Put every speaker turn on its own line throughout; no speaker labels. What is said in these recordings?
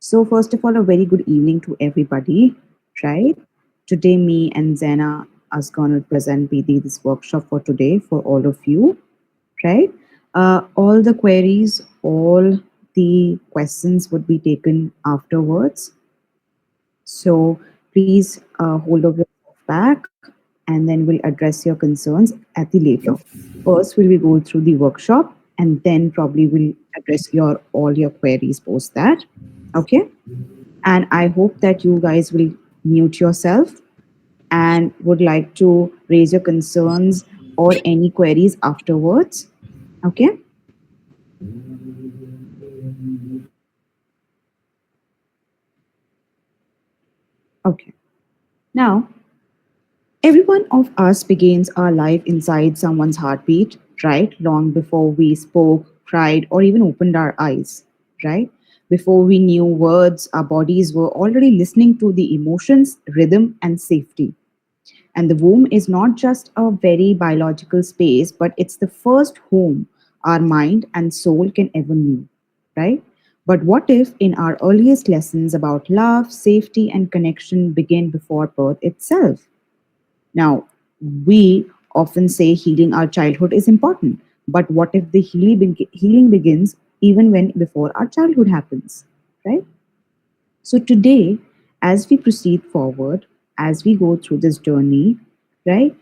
So, first of all, a very good evening to everybody, right? Today, me and Zena are going to present this workshop for today for all of you, right? All the queries, all the questions would be taken afterwards. So, please hold of yourself back and then we'll address your concerns at the later. First, will we go through the workshop and then probably we'll address your all your queries post that. Okay? And I hope that you guys will mute yourself and would like to raise your concerns or any queries afterwards. Okay? Okay. Now, every one of us begins our life inside someone's heartbeat, right? Long before we spoke, cried, or even opened our eyes, right? Before we knew words, our bodies were already listening to the emotions, rhythm, and safety. And the womb is not just a very biological space, but it's the first home our mind and soul can ever know, right? But what if in our earliest lessons about love, safety, and connection begin before birth itself? Now, we often say healing our childhood is important, but what if the healing begins even when before our childhood happens, right? So today, as we proceed forward, as we go through this journey, right,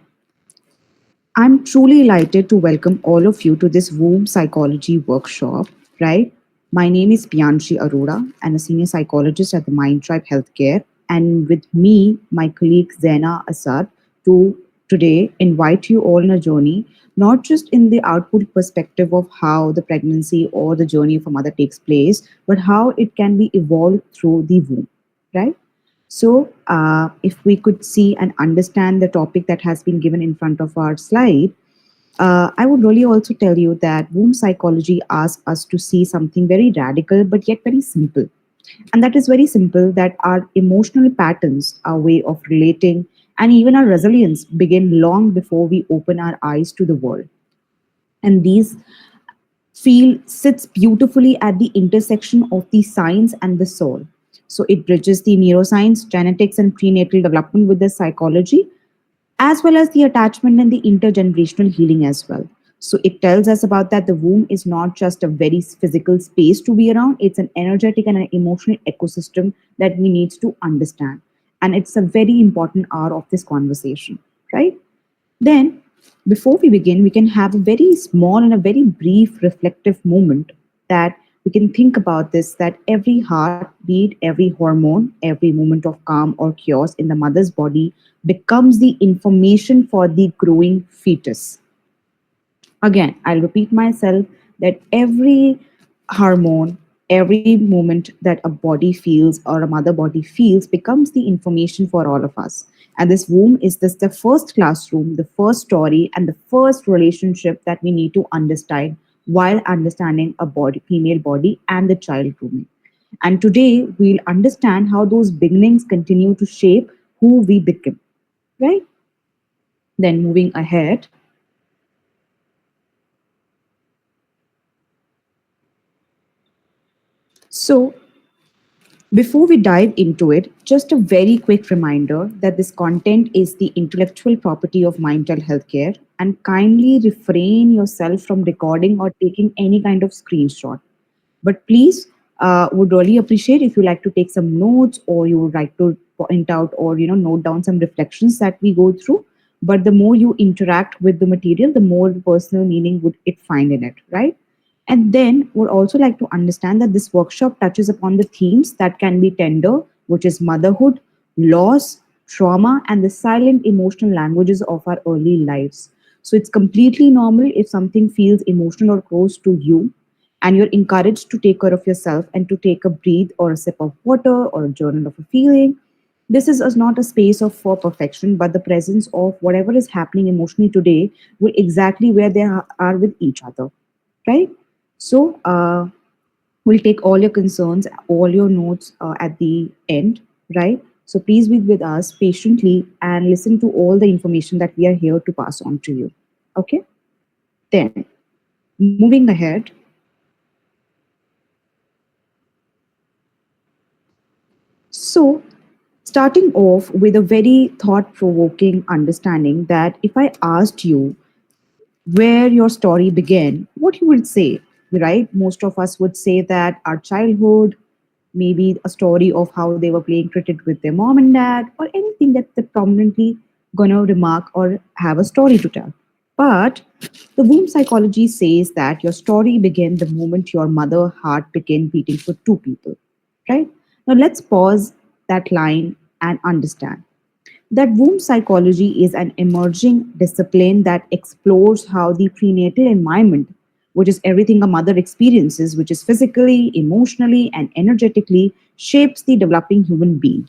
I'm truly delighted to welcome all of you to this womb psychology workshop, right? My name is Pianshi Arora. I'm a senior psychologist at the MindTribe Healthcare. And with me, my colleague Zaina Asad, to today invite you all on a journey, not just in the output perspective of how the pregnancy or the journey of a mother takes place, but how it can be evolved through the womb, right? So, if we could see and understand the topic that has been given in front of our slide, I would really also tell you that womb psychology asks us to see something very radical but yet very simple. And that is very simple that our emotional patterns, our way of relating, and even our resilience begin long before we open our eyes to the world. And these field sits beautifully at the intersection of the science and the soul. So it bridges the neuroscience, genetics, and prenatal development with the psychology, as well as the attachment and the intergenerational healing as well. So it tells us about that the womb is not just a very physical space to be around, it's an energetic and an emotional ecosystem that we need to understand. And it's a very important hour of this conversation, right? Then, before we begin, we can have a very small and a very brief reflective moment that we can think about this that every heartbeat, every hormone, every moment of calm or chaos in the mother's body becomes the information for the growing fetus. Again, I'll repeat myself that every hormone, every moment that a body feels or a mother body feels becomes the information for all of us. And this womb is this the first classroom, the first story, and the first relationship that we need to understand while understanding a body, female body, and the child grooming. And today we'll understand how those beginnings continue to shape who we become, right? Then moving ahead. So before we dive into it, just a very quick reminder that this content is the intellectual property of Mindtel Healthcare and kindly refrain yourself from recording or taking any kind of screenshot. But please, would really appreciate if you like to take some notes or you would like to point out or note down some reflections that we go through. But the more you interact with the material, the more personal meaning would it find in it, right? And then would also like to understand that this workshop touches upon the themes that can be tender, which is motherhood, loss, trauma, and the silent emotional languages of our early lives. So it's completely normal if something feels emotional or close to you, and you're encouraged to take care of yourself and to take a breathe or a sip of water or a journal of a feeling. This is not a space of for perfection, but the presence of whatever is happening emotionally today will exactly where they are with each other, right? So we'll take all your concerns, all your notes at the end, right? So please be with us patiently and listen to all the information that we are here to pass on to you. Okay? Then, moving ahead, So, starting off with a very thought provoking understanding that if I asked you where your story began, what you would say, right? Most of us would say that our childhood, maybe a story of how they were playing cricket with their mom and dad, or anything that they're prominently gonna remark or have a story to tell. But the womb psychology says that your story began the moment your mother heart began beating for two people, right? Now let's pause that line and understand that womb psychology is an emerging discipline that explores how the prenatal environment, which is everything a mother experiences, which is physically, emotionally, and energetically, shapes the developing human being,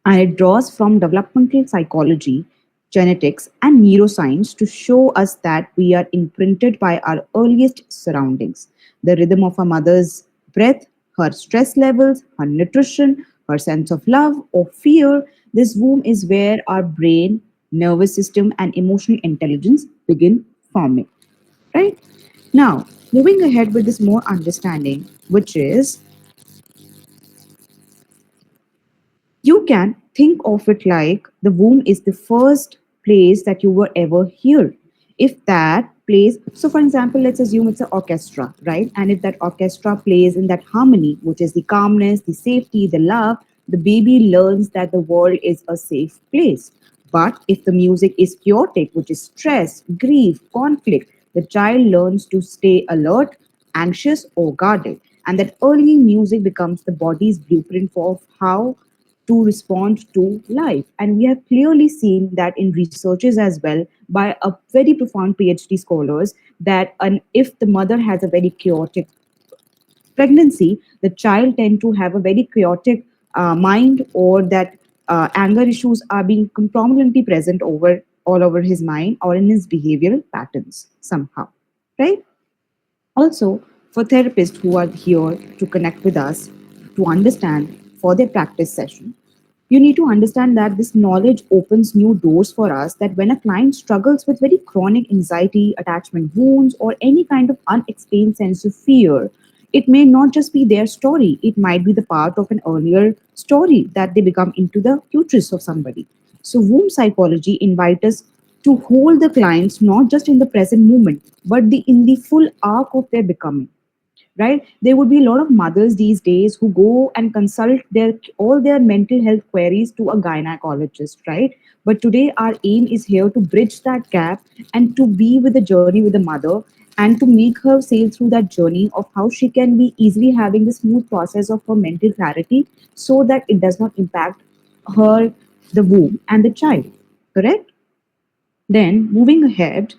and it draws from developmental psychology, genetics, and neuroscience to show us that we are imprinted by our earliest surroundings. The rhythm of a mother's breath, her stress levels, her nutrition, her sense of love or fear. This womb is where our brain, nervous system, and emotional intelligence begin forming. Right? Now, moving ahead with this more understanding, which is you can think of it like the womb is the first place that you were ever here. If that plays, so for example, let's assume it's an orchestra, right? And if that orchestra plays in that harmony, which is the calmness, the safety, the love, the baby learns that the world is a safe place. But if the music is chaotic, which is stress, grief, conflict, the child learns to stay alert, anxious, or guarded. And that early music becomes the body's blueprint for how to respond to life. And we have clearly seen that in researches as well by a very profound PhD scholars that if the mother has a very chaotic pregnancy, the child tend to have a very chaotic mind, or that anger issues are being prominently present over all over his mind or in his behavioral patterns somehow, right? Also, for therapists who are here to connect with us to understand for their practice session, you need to understand that this knowledge opens new doors for us. That when a client struggles with very chronic anxiety, attachment wounds, or any kind of unexplained sense of fear, it may not just be their story, it might be the part of an earlier story that they become into the uterus of somebody. So, womb psychology invites us to hold the clients not just in the present moment, but in the full arc of their becoming, right? There would be a lot of mothers these days who go and consult their all their mental health queries to a gynecologist, right? But today our aim is here to bridge that gap and to be with the journey with the mother, and to make her sail through that journey of how she can be easily having the smooth process of her mental clarity, so that it does not impact her, the womb and the child. Correct? Then moving ahead,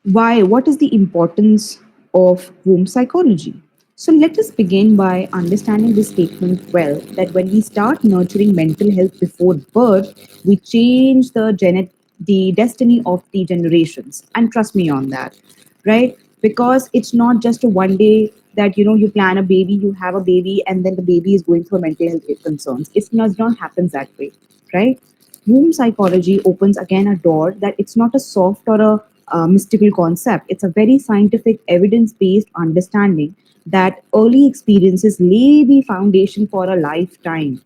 why, what is the importance of womb psychology? So let us begin by understanding this statement well, that when we start nurturing mental health before birth, we change the destiny of the generations. And trust me on that, right? Because it's not just a one day that you plan a baby, you have a baby, and then the baby is going through mental health concerns. It's not happens that way, right? Womb psychology opens again a door that it's not a soft or a mystical concept. It's a very scientific, evidence based understanding that early experiences lay the foundation for a lifetime.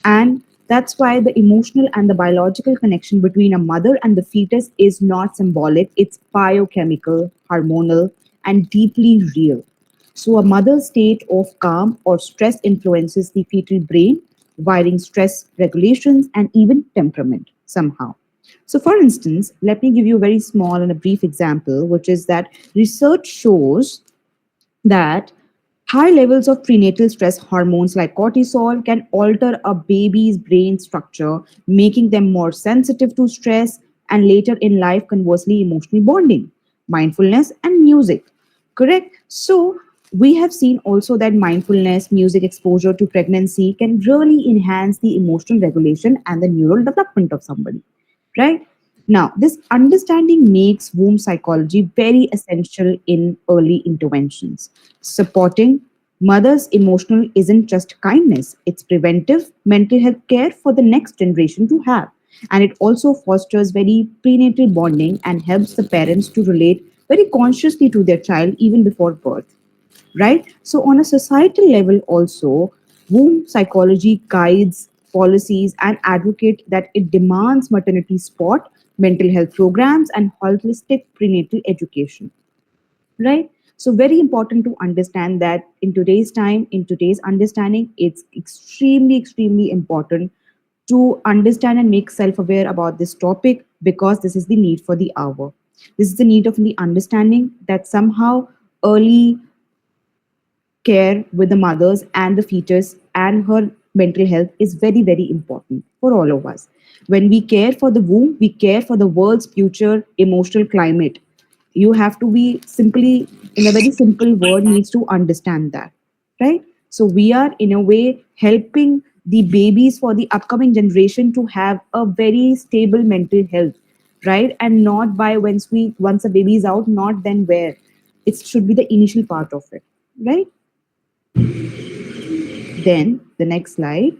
And that's why the emotional and the biological connection between a mother and the fetus is not symbolic, it's biochemical, hormonal, and deeply real. So, a mother's state of calm or stress influences the fetal brain, wiring stress regulations and even temperament somehow. So, for instance, let me give you a very small and a brief example, which is that research shows that high levels of prenatal stress hormones like cortisol can alter a baby's brain structure, making them more sensitive to stress and later in life, conversely, emotional bonding, mindfulness, and music. Correct? So, we have seen also that mindfulness, music exposure to pregnancy can really enhance the emotional regulation and the neural development of somebody, right? Now, this understanding makes womb psychology very essential in early interventions. Supporting mothers' emotional isn't just kindness, it's preventive mental health care for the next generation to have. And it also fosters very prenatal bonding and helps the parents to relate very consciously to their child even before birth, right? So, on a societal level, also, womb psychology guides policies and advocate that it demands maternity support, mental health programs, and holistic prenatal education, right? So, very important to understand that in today's time, in today's understanding, it's extremely important to understand and make self aware about this topic, because this is the need for the hour. This is the need of the understanding that somehow early care with the mothers and the fetus and her mental health is very important for all of us. When we care for the womb, we care for the world's future emotional climate. You have to be simply, in a very simple word, needs to understand that, right? So we are in a way helping the babies for the upcoming generation to have a very stable mental health, right? And not by once a baby is out, not then where. It should be the initial part of it, right? Then the next slide.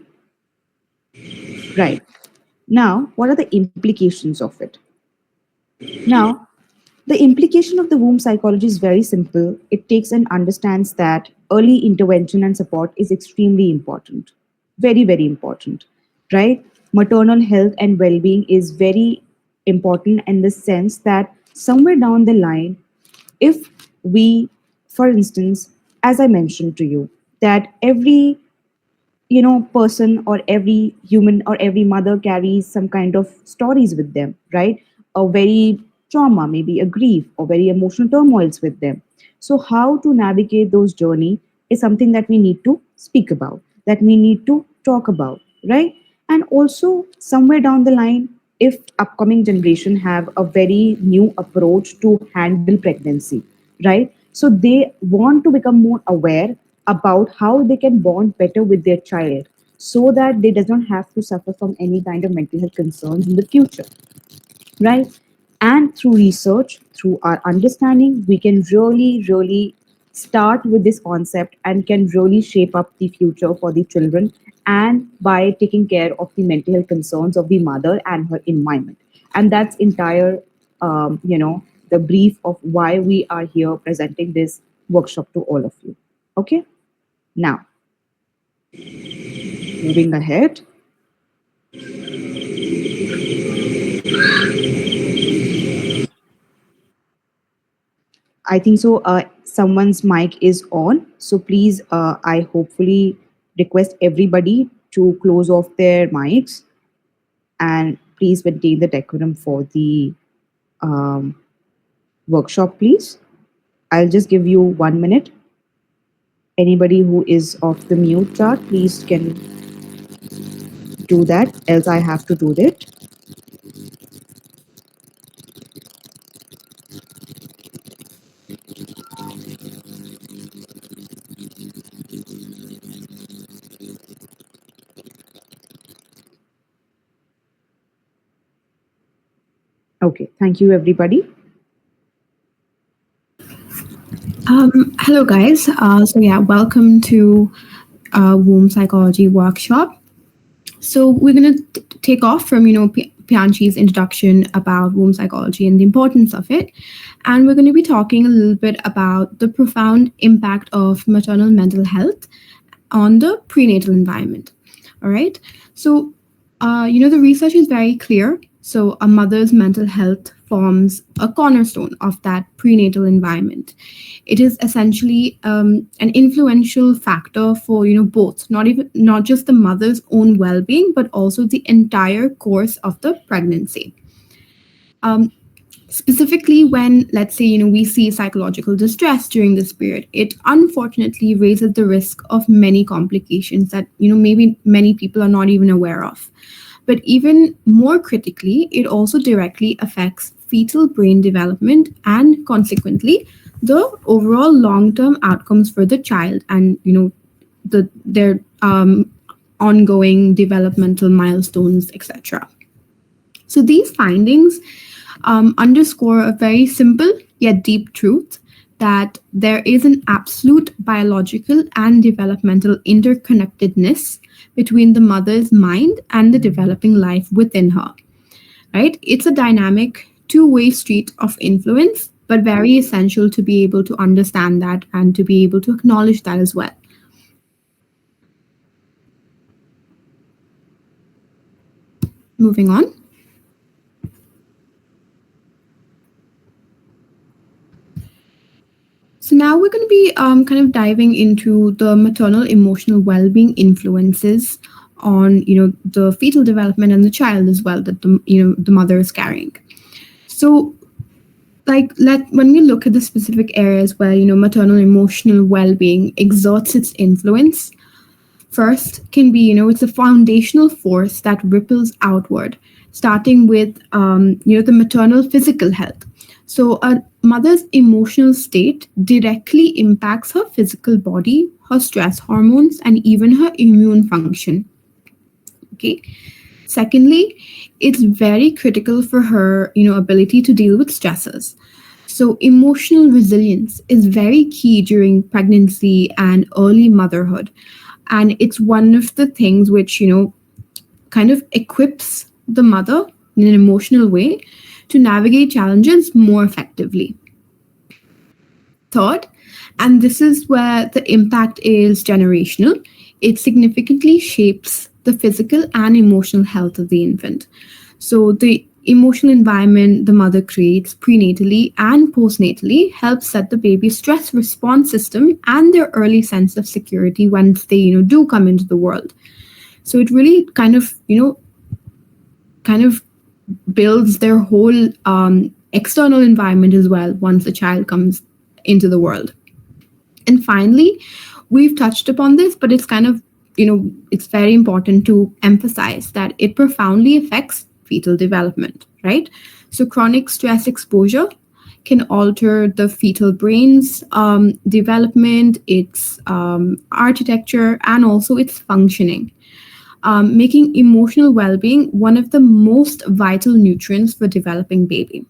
Right. Now, what are the implications of it? Now, the implication of the womb psychology is very simple. It takes and understands that early intervention and support is extremely important. Very important. Right? Maternal health and well being is very important in the sense that somewhere down the line, if we, for instance, as I mentioned to you, that every person or every human or every mother carries some kind of stories with them, right? A very trauma, maybe a grief or very emotional turmoils with them. So how to navigate those journey is something that we need to speak about, that we need to talk about, right? And also somewhere down the line, if upcoming generation have a very new approach to handle pregnancy, right? So they want to become more aware about how they can bond better with their child, so that they does not have to suffer from any kind of mental health concerns in the future, right? And through research, through our understanding, we can really start with this concept and can really shape up the future for the children, and by taking care of the mental health concerns of the mother and her environment. And that's entire, the brief of why we are here presenting this workshop to all of you. Okay, now moving ahead. I think so. Someone's mic is on. So please, I hopefully request everybody to close off their mics, and please maintain the decorum for the um, workshop, please. I'll just give you 1 minute. Anybody who is off the mute chart, please can do that, else I have to do that. Okay, thank you, everybody.
Hello, guys. Welcome to womb psychology workshop. So we're going to take off from Pianchi's introduction about womb psychology and the importance of it, and we're going to be talking a little bit about the profound impact of maternal mental health on the prenatal environment. All right. So, the research is very clear. So, a mother's mental health forms a cornerstone of that prenatal environment. It is essentially an influential factor for both, not just the mother's own well-being, but also the entire course of the pregnancy. Um, Specifically when, let's say, we see psychological distress during this period, it unfortunately raises the risk of many complications that maybe many people are not even aware of. But even more critically, it also directly affects fetal brain development and consequently the overall long-term outcomes for the child and their ongoing developmental milestones, etc. So these findings underscore a very simple yet deep truth that there is an absolute biological and developmental interconnectedness between the mother's mind and the developing life within her. Right? It's a dynamic two-way street of influence but very essential to be able to understand that and to be able to acknowledge that as well. Moving on. So now we're going to be kind of diving into the maternal emotional well-being influences on the fetal development and the child as well that the mother is carrying. So like let when we look at the specific areas where maternal emotional well-being exerts its influence, first can be it's a foundational force that ripples outward, starting with the maternal physical health. So a mother's emotional state directly impacts her physical body, her stress hormones, and even her immune function. Okay. Secondly, it's very critical for her ability to deal with stressors. So emotional resilience is very key during pregnancy and early motherhood, and it's one of the things which kind of equips the mother in an emotional way to navigate challenges more effectively. Third, and this is where the impact is generational, it significantly shapes the physical and emotional health of the infant. So, the emotional environment the mother creates prenatally and postnatally helps set the baby's stress response system and their early sense of security once they do come into the world. So it really kind of builds their whole external environment as well once the child comes into the world. And finally, we've touched upon this, but it's kind of, it's very important to emphasize that it profoundly affects fetal development, right? So, chronic stress exposure can alter the fetal brain's development, its architecture, and also its functioning, making emotional well being one of the most vital nutrients for developing baby.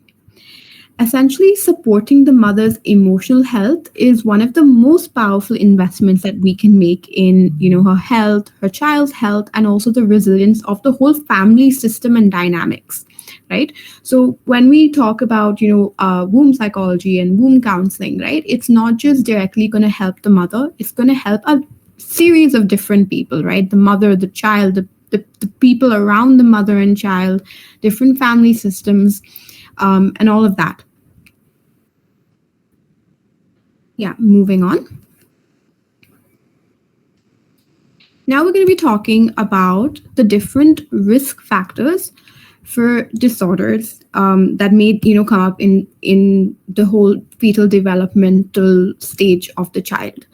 Essentially, supporting the mother's emotional health is one of the most powerful investments that we can make in her health, her child's health, and also the resilience of the whole family system and dynamics, right? So when we talk about womb psychology and womb counseling, right, it's not just directly going to help the mother, it's going to help a series of different people, right? The mother, the child, the people around the mother and child, different family systems, and all of that. Yeah, moving on. Now we're going to be talking about the different risk factors for disorders that may come up in the whole fetal developmental stage of the child.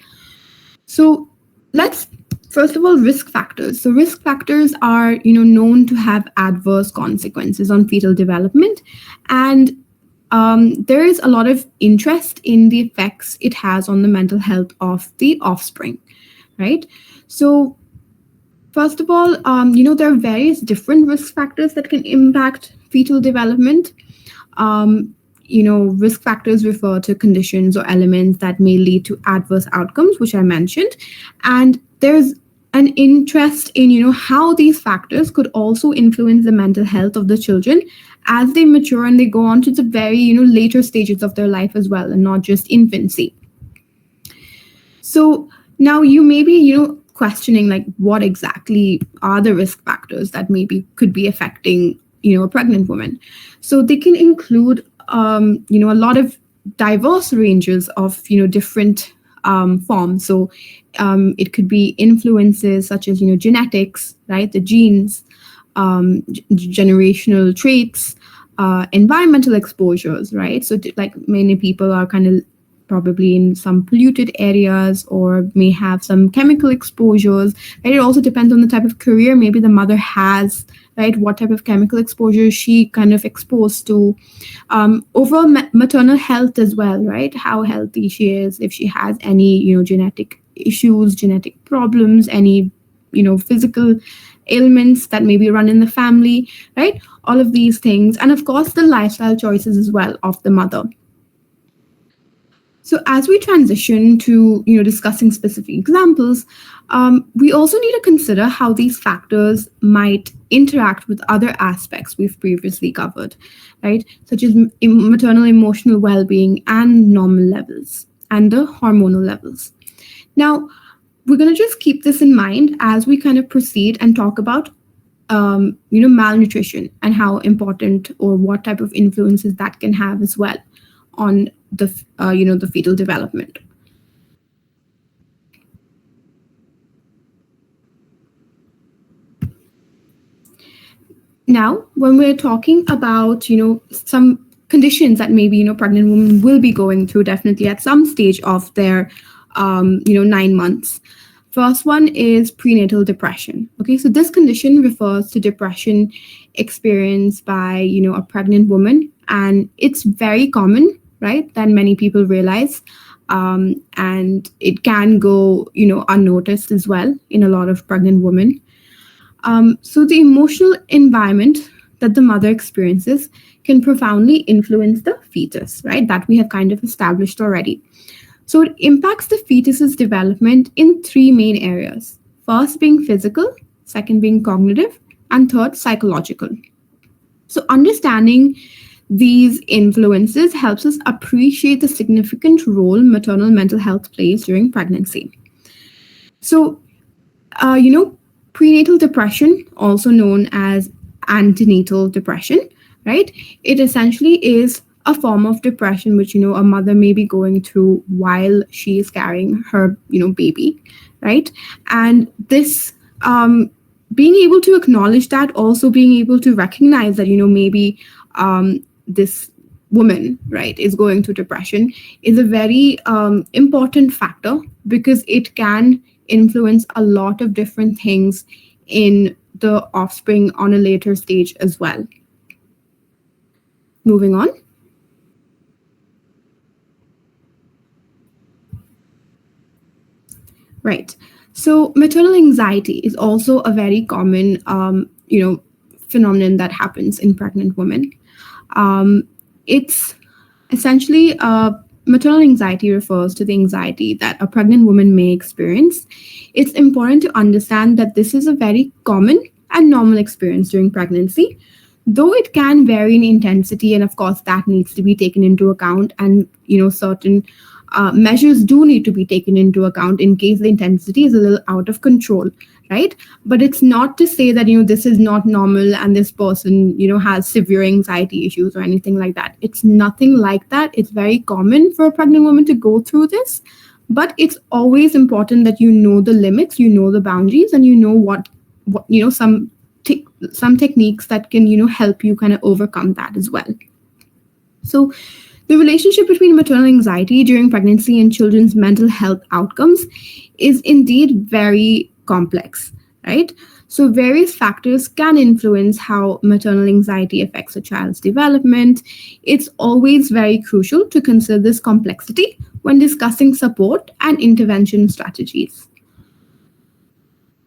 So let's first of all risk factors. So risk factors are known to have adverse consequences on fetal development, and there is a lot of interest in the effects it has on the mental health of the offspring, right? So first of all, there are various different risk factors that can impact fetal development. Risk factors refer to conditions or elements that may lead to adverse outcomes, which I mentioned. And there's an interest in, how these factors could also influence the mental health of the children as they mature and they go on to the very, later stages of their life as well, and not just infancy. So now you may be, questioning like what exactly are the risk factors that maybe could be affecting, a pregnant woman. So they can include, a lot of diverse ranges of, different forms. So it could be influences such as, genetics, right? The genes, generational traits, environmental exposures, right? So like many people are kind of probably in some polluted areas or may have some chemical exposures, right? It also depends on the type of career maybe the mother has, right? What type of chemical exposure is she kind of exposed to. Overall maternal health as well, right? How healthy she is, if she has any, genetic issues, genetic problems, any, physical ailments that maybe run in the family, right? All of these things. And of course, the lifestyle choices as well of the mother. So as we transition to discussing specific examples, we also need to consider how these factors might interact with other aspects we've previously covered, right? Such as maternal emotional well-being and normal levels and the hormonal levels. Now, we're going to just keep this in mind as we kind of proceed and talk about malnutrition and how important or what type of influences that can have as well on the fetal development. Now, when we're talking about some conditions that maybe pregnant women will be going through definitely at some stage of their 9 months. First one is prenatal depression. Okay, so this condition refers to depression experienced by a pregnant woman, and it's very common, right? Than many people realize, and it can go unnoticed as well in a lot of pregnant women. So the emotional environment that the mother experiences can profoundly influence the fetus, right? That we have kind of established already. So it impacts the fetus's development in three main areas. First being physical, second being cognitive, and third psychological. So understanding these influences helps us appreciate the significant role maternal mental health plays during pregnancy. So, uh, you know, prenatal depression, also known as antenatal depression, right? It essentially is a form of depression which a mother may be going through while she is carrying her baby, right? And this being able to acknowledge that, also being able to recognize that maybe this woman, right, is going through depression is a very important factor because it can influence a lot of different things in the offspring on a later stage as well. Moving on. Right. So maternal anxiety is also a very common, phenomenon that happens in pregnant women. It's essentially maternal anxiety refers to the anxiety that a pregnant woman may experience. It's important to understand that this is a very common and normal experience during pregnancy, though it can vary in intensity, and of course that needs to be taken into account. And certain measures do need to be taken into account in case the intensity is a little out of control, right? But it's not to say that this is not normal and this person has severe anxiety issues or anything like that. It's nothing like that. It's very common for a pregnant woman to go through this, but it's always important that you know the limits, you know the boundaries, and you know what some techniques that can help you kind of overcome that as well. So the relationship between maternal anxiety during pregnancy and children's mental health outcomes is indeed very complex, right? So, various factors can influence how maternal anxiety affects a child's development. It's always very crucial to consider this complexity when discussing support and intervention strategies.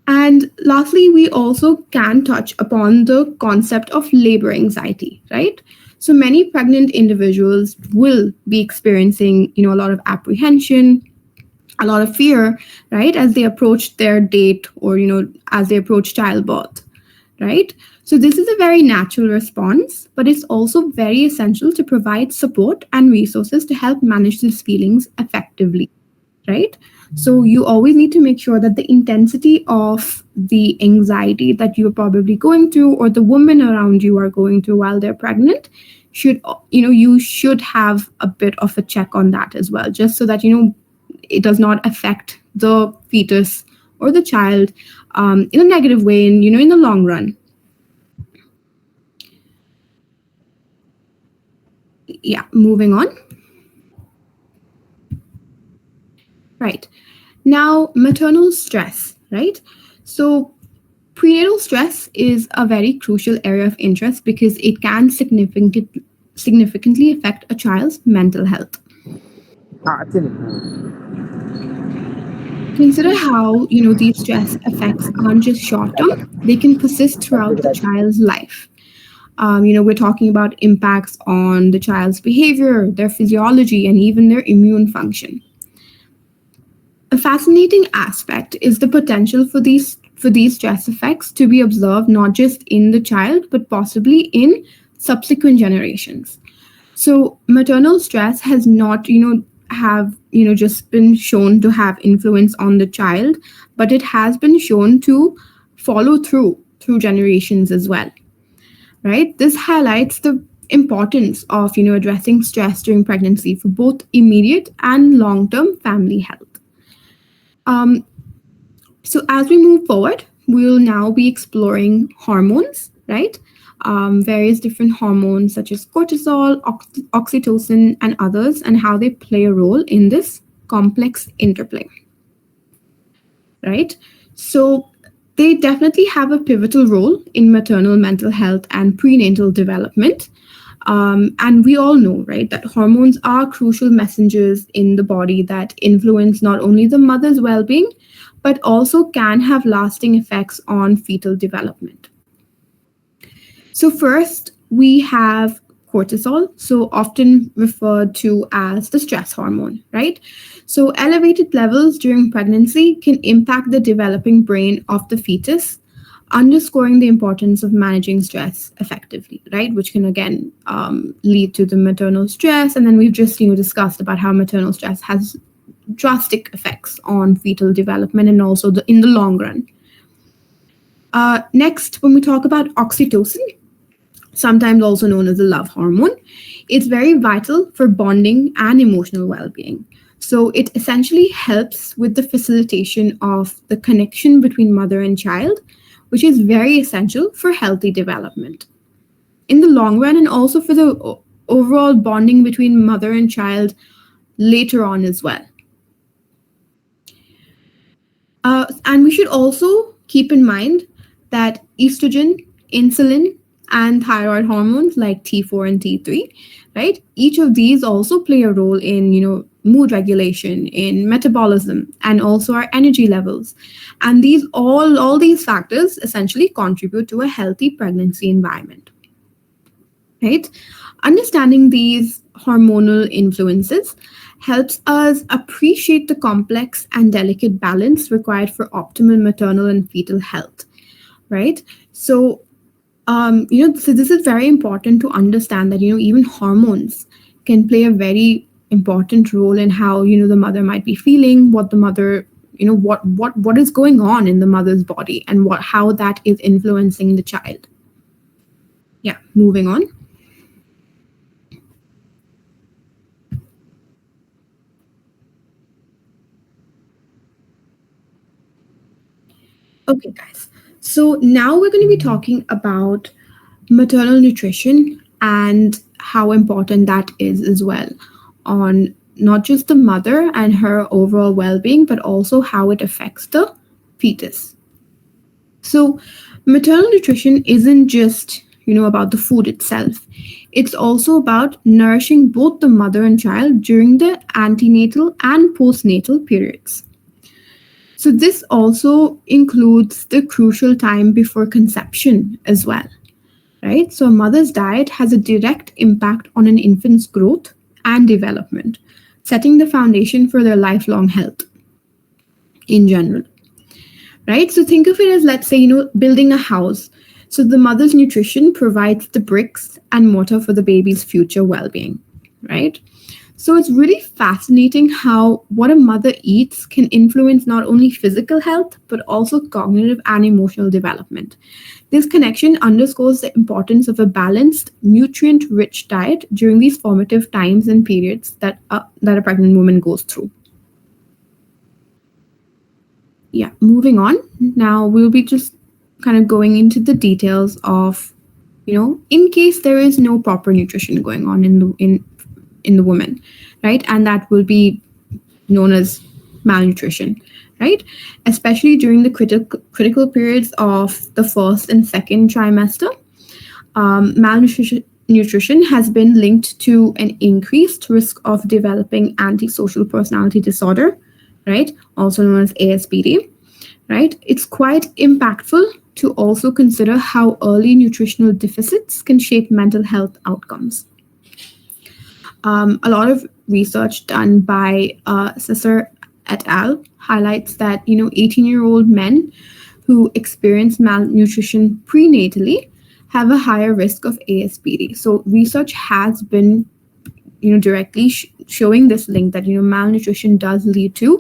And lastly, we also can touch upon the concept of labor anxiety, right? So many pregnant individuals will be experiencing, a lot of apprehension, a lot of fear, right, as they approach their date or, as they approach childbirth, right? So this is a very natural response, but it's also very essential to provide support and resources to help manage these feelings effectively, right? So you always need to make sure that the intensity of the anxiety that you're probably going through or the women around you are going through while they're pregnant should, you should have a bit of a check on that as well, just so that, it does not affect the fetus or the child in a negative way and, in the long run. Yeah, moving on. Right. Now, maternal stress, right? So, prenatal stress is a very crucial area of interest because it can significantly affect a child's mental health. Consider how, these stress effects aren't just short term, they can persist throughout the child's life. We're talking about impacts on the child's behavior, their physiology, and even their immune function. A fascinating aspect is the potential for these stress effects to be observed not just in the child but possibly in subsequent generations. So maternal stress has not, have, just been shown to have influence on the child, but it has been shown to follow through generations as well, right? This highlights the importance of, addressing stress during pregnancy for both immediate and long-term family health. Um, so as we move forward, we'll now be exploring hormones, right? Various different hormones such as cortisol, oxytocin, and others, and how they play a role in this complex interplay, right? So they definitely have a pivotal role in maternal mental health and prenatal development. And we all know, right, that hormones are crucial messengers in the body that influence not only the mother's well being, but also can have lasting effects on fetal development. So, first, we have cortisol, so often referred to as the stress hormone, right? So, elevated levels during pregnancy can impact the developing brain of the fetus, underscoring the importance of managing stress effectively, right? Which can again lead to the maternal stress. And then we've just, discussed about how maternal stress has drastic effects on fetal development and also in the long run. Next, when we talk about oxytocin, sometimes also known as the love hormone, it's very vital for bonding and emotional well-being. So it essentially helps with the facilitation of the connection between mother and child, which is very essential for healthy development in the long run, and also for the overall bonding between mother and child later on as well. And we should also keep in mind that estrogen, insulin, and thyroid hormones like T4 and T3, right? Each of these also play a role in, mood regulation, in metabolism, and also our energy levels. And these all these factors essentially contribute to a healthy pregnancy environment, right? Understanding these hormonal influences helps us appreciate the complex and delicate balance required for optimal maternal and fetal health, right? So this is very important to understand that, even hormones can play a very important role in how, the mother might be feeling, what the mother, what is going on in the mother's body, and how that is influencing the child. Yeah, moving on. Okay, guys. So now we're going to be talking about maternal nutrition and how important that is as well on not just the mother and her overall well-being, but also how it affects the fetus. So maternal nutrition isn't just, about the food itself. It's also about nourishing both the mother and child during the antenatal and postnatal periods. So this also includes the crucial time before conception as well, right? So a mother's diet has a direct impact on an infant's growth and development, setting the foundation for their lifelong health in general, right? So think of it as, let's say, building a house. So the mother's nutrition provides the bricks and mortar for the baby's future well-being, right? So it's really fascinating how what a mother eats can influence not only physical health, but also cognitive and emotional development. This connection underscores the importance of a balanced, nutrient-rich diet during these formative times and periods that a pregnant woman goes through. Yeah, moving on. Now we'll be just kind of going into the details of, in case there is no proper nutrition going on in the woman, right? And that will be known as malnutrition, right? Especially during the critical periods of the first and second trimester. Malnutrition has been linked to an increased risk of developing antisocial personality disorder, right? Also known as ASPD, right? It's quite impactful to also consider how early nutritional deficits can shape mental health outcomes. A lot of research done by Sisser et al. Highlights that 18-year-old men who experience malnutrition prenatally have a higher risk of ASPD. So research has been directly showing this link that malnutrition does lead to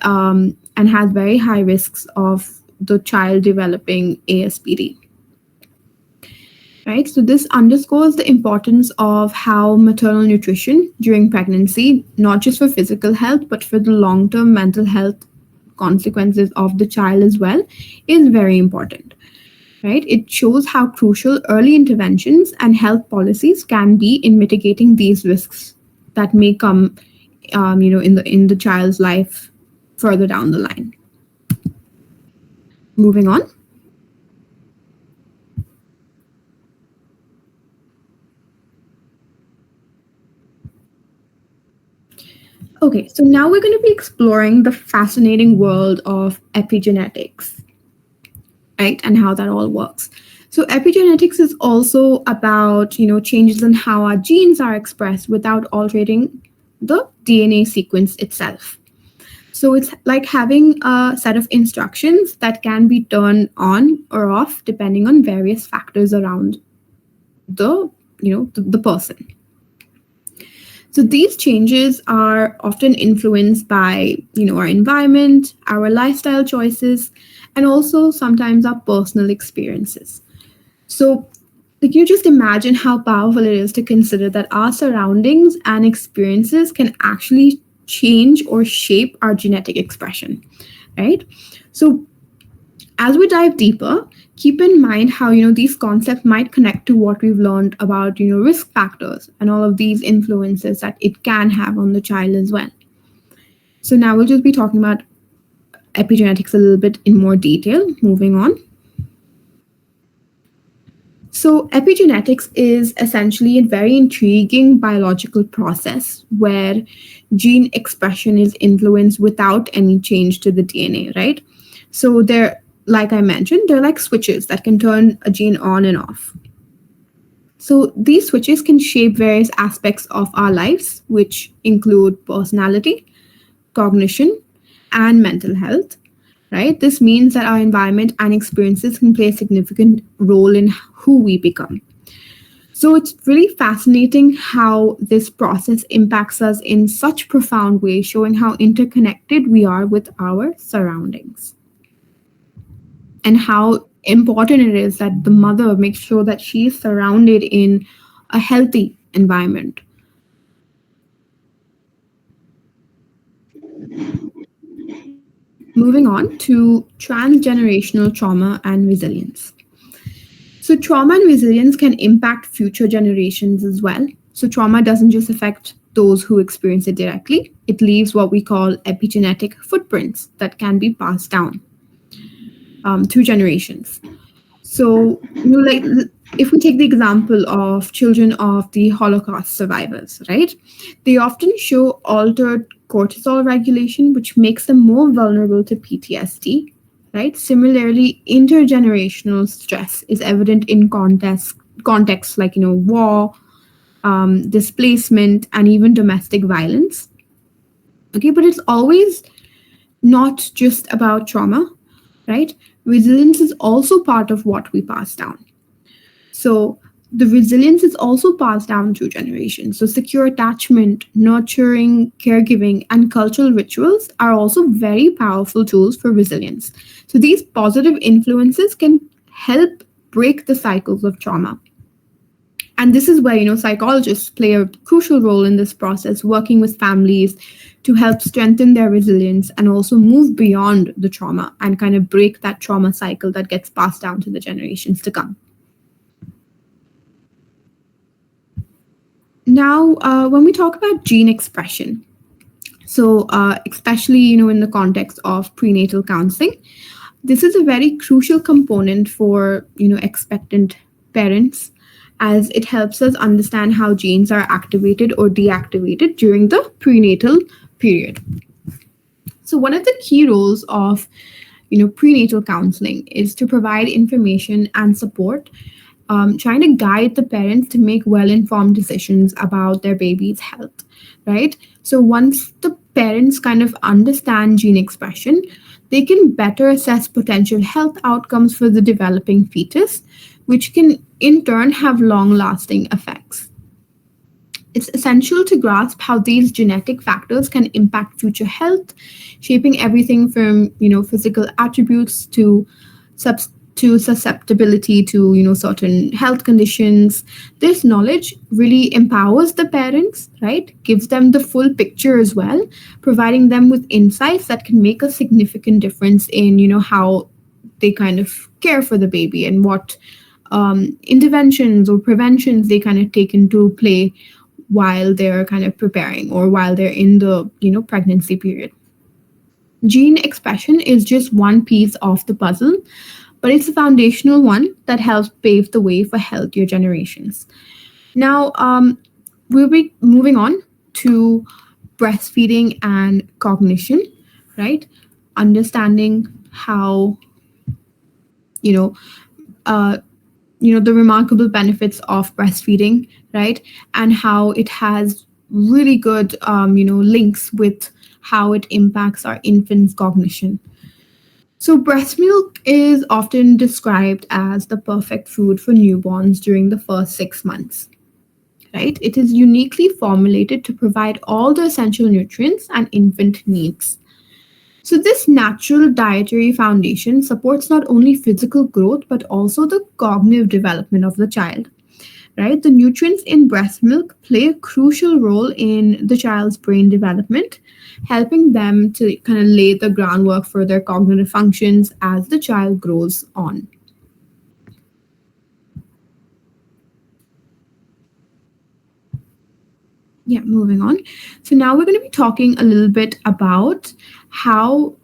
and has very high risks of the child developing ASPD. Right, so this underscores the importance of how maternal nutrition during pregnancy, not just for physical health, but for the long term mental health consequences of the child as well, is very important. Right, it shows how crucial early interventions and health policies can be in mitigating these risks that may come, in the child's life further down the line. Moving on. Okay, so now we're going to be exploring the fascinating world of epigenetics, right, and how that all works. So epigenetics is also about, changes in how our genes are expressed without altering the DNA sequence itself. So it's like having a set of instructions that can be turned on or off depending on various factors around the person. So these changes are often influenced by, our environment, our lifestyle choices, and also sometimes our personal experiences. So you just imagine how powerful it is to consider that our surroundings and experiences can actually change or shape our genetic expression, right? So as we dive deeper, keep in mind how these concepts might connect to what we've learned about risk factors and all of these influences that it can have on the child as well. So now we'll just be talking about epigenetics a little bit in more detail. Moving on. So epigenetics is essentially a very intriguing biological process where gene expression is influenced without any change to the DNA, right? So like I mentioned, they're like switches that can turn a gene on and off. So these switches can shape various aspects of our lives, which include personality, cognition, and mental health, right? This means that our environment and experiences can play a significant role in who we become. So it's really fascinating how this process impacts us in such profound ways, showing how interconnected we are with our surroundings, and how important it is that the mother makes sure that she is surrounded in a healthy environment. Moving on to transgenerational trauma and resilience. So, trauma and resilience can impact future generations as well. So, trauma doesn't just affect those who experience it directly, it leaves what we call epigenetic footprints that can be passed down through generations. So, like if we take the example of children of the Holocaust survivors, right? They often show altered cortisol regulation, which makes them more vulnerable to PTSD, right? Similarly, intergenerational stress is evident in contexts like, war, displacement, and even domestic violence. Okay, but it's always not just about trauma, right? Resilience is also part of what we pass down. So the resilience is also passed down through generations. So secure attachment, nurturing, caregiving, and cultural rituals are also very powerful tools for resilience. So these positive influences can help break the cycles of trauma. And this is where, psychologists play a crucial role in this process, working with families to help strengthen their resilience and also move beyond the trauma and kind of break that trauma cycle that gets passed down to the generations to come. Now, when we talk about gene expression, so especially, in the context of prenatal counseling, this is a very crucial component for, expectant parents, as it helps us understand how genes are activated or deactivated during the prenatal period. So one of the key roles of, prenatal counseling is to provide information and support, trying to guide the parents to make well informed decisions about their baby's health, right? So once the parents kind of understand gene expression, they can better assess potential health outcomes for the developing fetus, which can in turn have long lasting effects. It's essential to grasp how these genetic factors can impact future health, shaping everything from physical attributes to susceptibility to certain health conditions. This knowledge really empowers the parents, right? Gives them the full picture as well, providing them with insights that can make a significant difference in how they kind of care for the baby and what interventions or preventions they kind of take into play while they're kind of preparing or while they're in the pregnancy period. Gene expression is just one piece of the puzzle, but it's a foundational one that helps pave the way for healthier generations. Now, we'll be moving on to breastfeeding and cognition, right? Understanding how you know uh, the remarkable benefits of breastfeeding, right? And how it has really good links with how it impacts our infants cognition. So breast milk is often described as the perfect food for newborns during the first 6 months, right? It is uniquely formulated to provide all the essential nutrients an infant needs. So, this natural dietary foundation supports not only physical growth but also the cognitive development of the child, right? The nutrients in breast milk play a crucial role in the child's brain development, helping them to kind of lay the groundwork for their cognitive functions as the child grows on. Yeah, moving on. So now we're going to be talking a little bit about how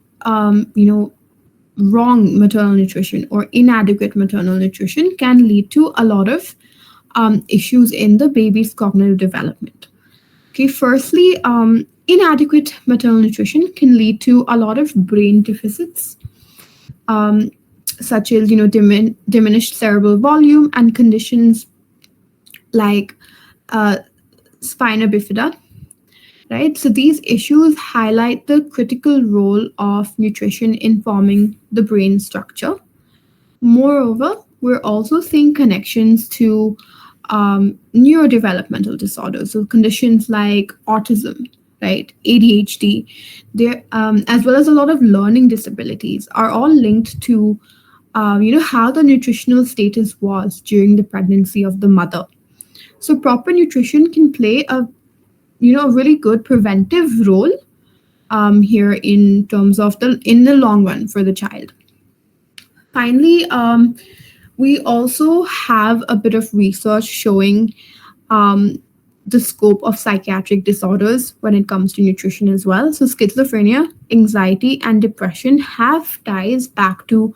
wrong maternal nutrition or inadequate maternal nutrition can lead to a lot of issues in the baby's cognitive development. Okay, firstly, inadequate maternal nutrition can lead to a lot of brain deficits, um, such as diminished cerebral volume and conditions like uh, spina bifida. Right, so these issues highlight the critical role of nutrition in forming the brain structure. Moreover, we're also seeing connections to neurodevelopmental disorders, so conditions like autism, right, ADHD, there, as well as a lot of learning disabilities, are all linked to, how the nutritional status was during the pregnancy of the mother. So proper nutrition can play a really good preventive role here in terms of the long run for the child. Finally, we also have a bit of research showing um, the scope of psychiatric disorders when it comes to nutrition as well. So, schizophrenia, anxiety, and depression have ties back to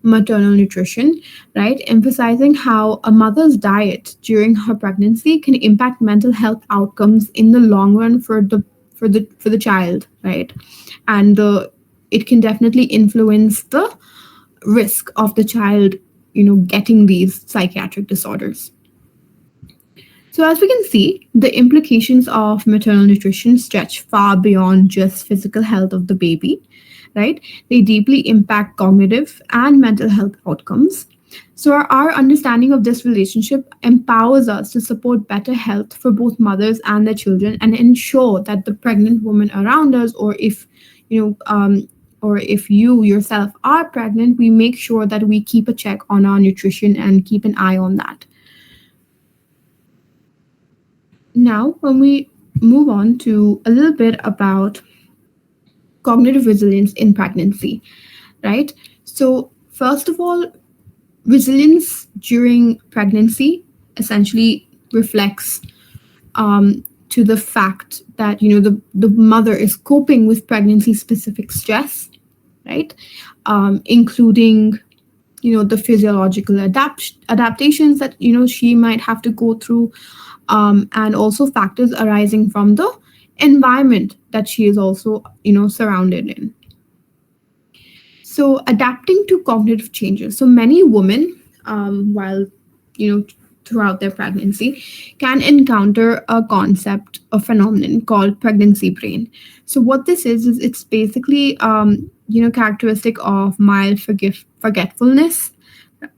maternal nutrition, right? Emphasizing how a mother's diet during her pregnancy can impact mental health outcomes in the long run for the child, right? And it can definitely influence the risk of the child getting these psychiatric disorders. So as we can see, the implications of maternal nutrition stretch far beyond just physical health of the baby, right? They deeply impact cognitive and mental health outcomes. So our understanding of this relationship empowers us to support better health for both mothers and their children and ensure that the pregnant woman around us, you know um, or if you yourself are pregnant, we make sure that we keep a check on our nutrition and keep an eye on that. Now, when we move on to a little bit about cognitive resilience in pregnancy, right? So, first of all, resilience during pregnancy essentially reflects to the fact that the mother is coping with pregnancy specific stress, right? Including the physiological adaptations that she might have to go through, and also factors arising from the environment that she is also surrounded in. So adapting to cognitive changes. So many women, while you know throughout their pregnancy, can encounter a concept, a phenomenon called pregnancy brain. So what this is it's basically characteristic of mild forgetfulness,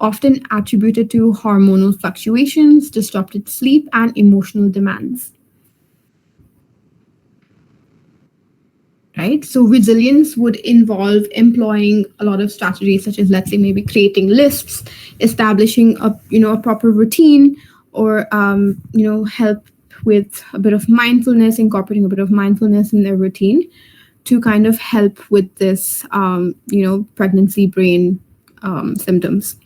often attributed to hormonal fluctuations, disrupted sleep, and emotional demands. Right, so resilience would involve employing a lot of strategies such as, let's say, maybe creating lists, establishing a proper routine, or help with a bit of mindfulness, incorporating a bit of mindfulness in their routine to kind of help with this pregnancy brain symptoms.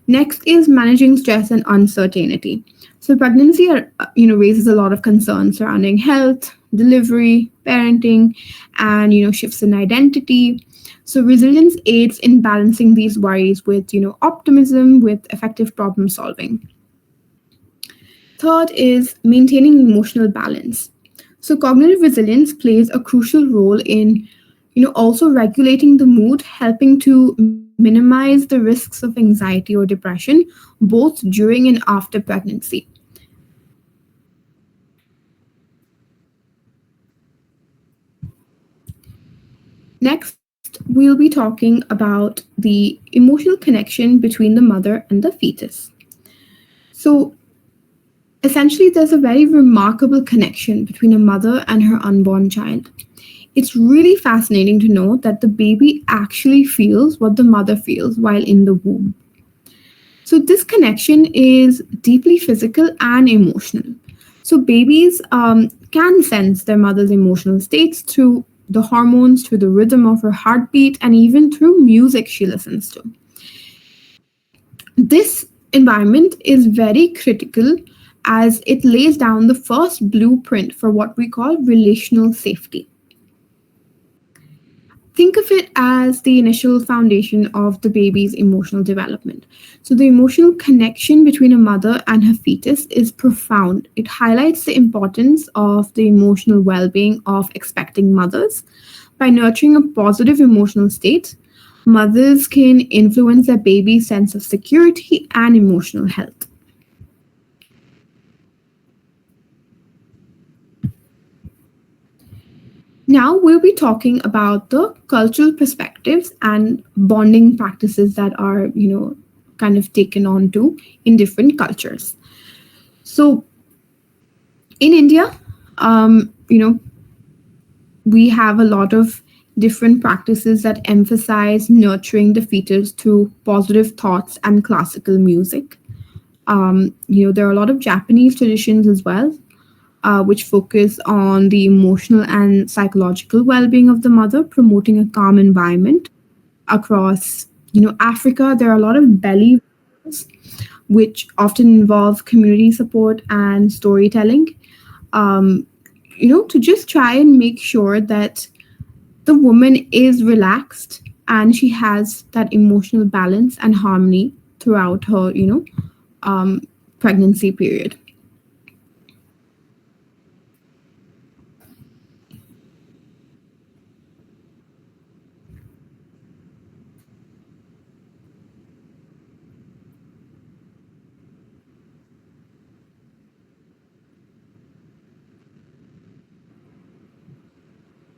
Next is managing stress and uncertainty. So pregnancy, raises a lot of concerns surrounding health, delivery, parenting, and shifts in identity. So resilience aids in balancing these worries with optimism, with effective problem solving. Third is maintaining emotional balance. So cognitive resilience plays a crucial role in also regulating the mood, helping to minimize the risks of anxiety or depression both during and after pregnancy. Next, we'll be talking about the emotional connection between the mother and the fetus. So essentially, there's a very remarkable connection between a mother and her unborn child. It's really fascinating to know that the baby actually feels what the mother feels while in the womb. So, this connection is deeply physical and emotional. So, babies can sense their mother's emotional states through the hormones, through the rhythm of her heartbeat, and even through music she listens to. This environment is very critical as it lays down the first blueprint for what we call relational safety. Think of it as the initial foundation of the baby's emotional development. So, the emotional connection between a mother and her fetus is profound. It highlights the importance of the emotional well being of expecting mothers. By nurturing a positive emotional state, mothers can influence their baby's sense of security and emotional health. Now we'll be talking about the cultural perspectives and bonding practices that are, kind of taken on to in different cultures. So in India, we have a lot of different practices that emphasize nurturing the fetus through positive thoughts and classical music. There are a lot of Japanese traditions as well, which focus on the emotional and psychological well-being of the mother, promoting a calm environment. Across Africa, there are a lot of belly rituals, which often involve community support and storytelling. Um, to just try and make sure that the woman is relaxed and she has that emotional balance and harmony throughout her um, pregnancy period.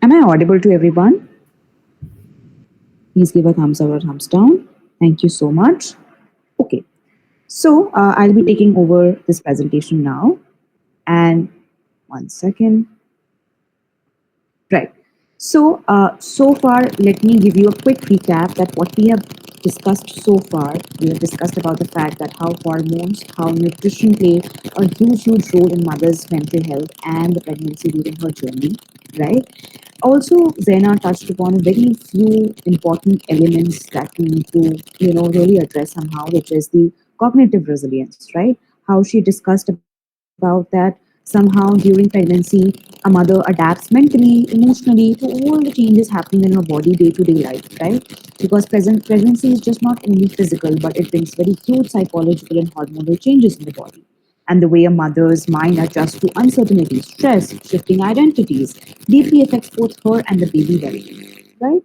Am I audible to everyone? Please give a thumbs up or thumbs down. Thank you so much. Okay, so I'll be taking over this presentation now. And one second. Right. So, so far, let me give you a quick recap that what we have discussed so far. We have discussed about the fact that how hormones, how nutrition play a huge, huge role in mother's mental health and the pregnancy during her journey, right? Also, Zena touched upon very few important elements that we need to, really address somehow, which is the cognitive resilience, right? How she discussed about that somehow during pregnancy, a mother adapts mentally, emotionally to all the changes happening in her body day to day life, right? Because pregnancy is just not only physical, but it brings very huge psychological and hormonal changes in the body. And the way a mother's mind adjusts to uncertainty, stress, shifting identities, deeply affects both her and the baby well being, right?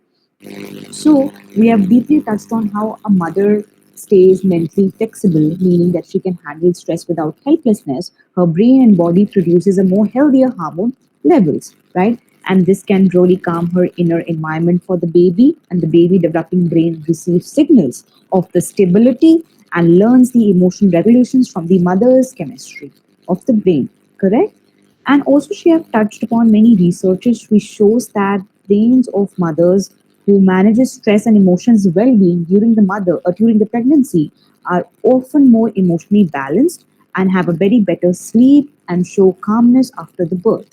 So, we have deeply touched on how a mother stays mentally flexible, meaning that she can handle stress without helplessness. Her brain and body produces a more healthier hormone levels, right? And this can really calm her inner environment for the baby, and the baby developing brain receives signals of the stability and learns the emotional regulations from the mother's chemistry of the brain, correct? And also, she have touched upon many researches which shows that brains of mothers who manages stress and emotions well-being during the during the pregnancy are often more emotionally balanced and have a very better sleep and show calmness after the birth.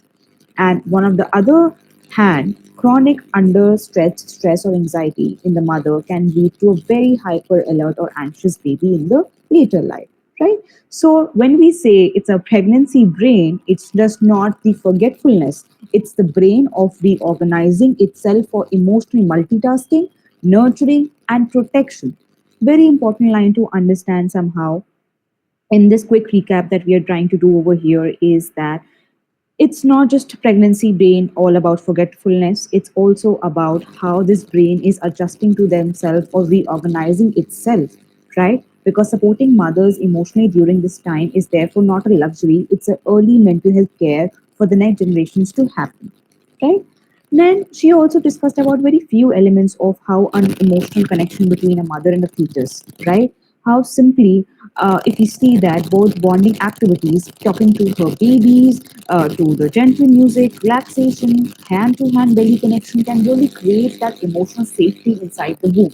And one of the other hand, chronic under stress or anxiety in the mother can lead to a very hyper alert or anxious baby in the later life, right? So when we say it's a pregnancy brain, it's just not the forgetfulness. It's the brain of reorganizing itself for emotional multitasking, nurturing, and protection. Very important line to understand somehow in this quick recap that we are trying to do over here is that it's not just pregnancy brain all about forgetfulness. It's also about how this brain is adjusting to themselves or reorganizing itself, right? Because supporting mothers emotionally during this time is therefore not a luxury, it's an early mental health care for the next generations to happen, right? Then she also discussed about very few elements of how an emotional connection between a mother and a fetus, right? How simply, if you see that both bonding activities, talking to her babies, to the gentle music, relaxation, hand to hand belly connection can really create that emotional safety inside the womb.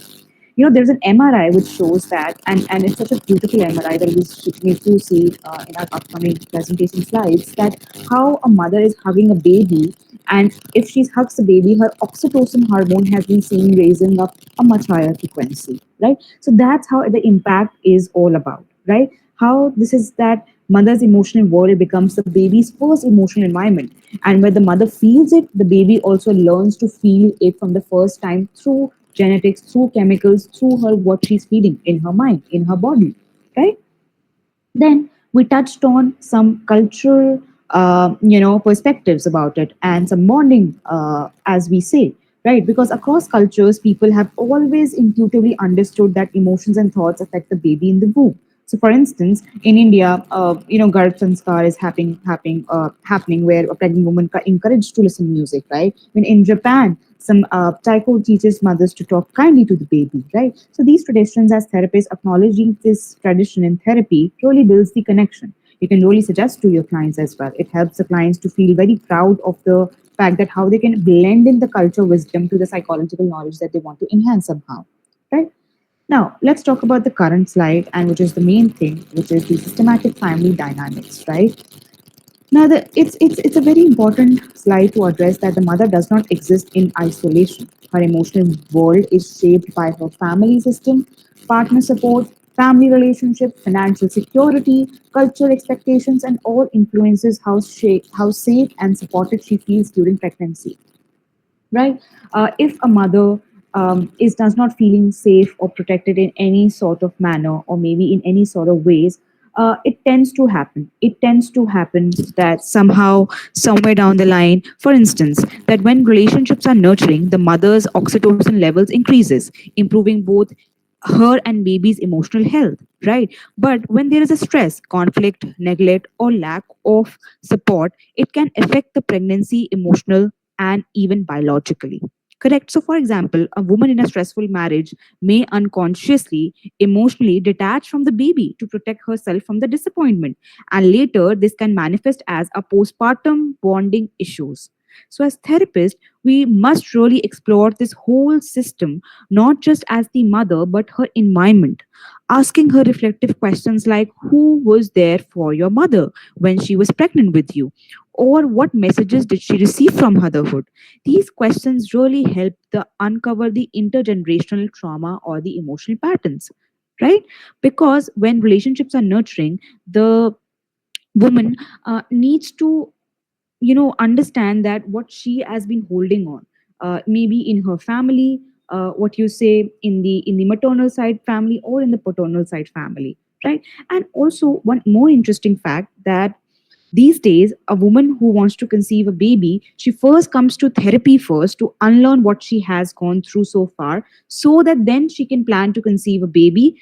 There's an MRI which shows that, and it's such a beautiful MRI that we need to see in our upcoming presentation slides, that how a mother is hugging a baby, and if she hugs the baby, her oxytocin hormone has been seen raising up a much higher frequency, right? So that's how the impact is all about, right? How this is that mother's emotional world becomes the baby's first emotional environment, and when the mother feels it, the baby also learns to feel it from the first time through genetics, through chemicals, through her what she's feeding in her mind, in her body, right? Then we touched on some cultural, perspectives about it and some bonding, as we say, right? Because across cultures, people have always intuitively understood that emotions and thoughts affect the baby in the womb. So, for instance, in India, Garb Sanskar is happening where a pregnant woman encouraged to listen to music, right? When in Japan, some Taiko teaches mothers to talk kindly to the baby, right? So these traditions, as therapists, acknowledging this tradition in therapy really builds the connection. You can really suggest to your clients as well. It helps the clients to feel very proud of the fact that how they can blend in the culture wisdom to the psychological knowledge that they want to enhance somehow, right? Now, let's talk about the current slide, and which is the main thing, which is the systematic family dynamics, right? Now, it's a very important slide to address that the mother does not exist in isolation. Her emotional world is shaped by her family system, partner support, family relationship, financial security, cultural expectations, and all influences how safe and supported she feels during pregnancy, right? If a mother is does not feeling safe or protected in any sort of manner or maybe in any sort of ways, it tends to happen. It tends to happen that somehow, somewhere down the line, for instance, that when relationships are nurturing, the mother's oxytocin levels increases, improving both her and baby's emotional health, right? But when there is a stress, conflict, neglect, or lack of support, it can affect the pregnancy emotional and even biologically. Correct. So, for example, a woman in a stressful marriage may unconsciously, emotionally detach from the baby to protect herself from the disappointment. And later, this can manifest as a postpartum bonding issues. So, as therapists, we must really explore this whole system, not just as the mother, but her environment, asking her reflective questions like who was there for your mother when she was pregnant with you? Or what messages did she receive from motherhood? These questions really help the uncover the intergenerational trauma or the emotional patterns, right? Because when relationships are nurturing, the woman needs to understand that what she has been holding on, maybe in her family, what you say in the maternal side family or in the paternal side family, right? And also one more interesting fact that These days, a woman who wants to conceive a baby, she first comes to therapy first to unlearn what she has gone through so far, so that then she can plan to conceive a baby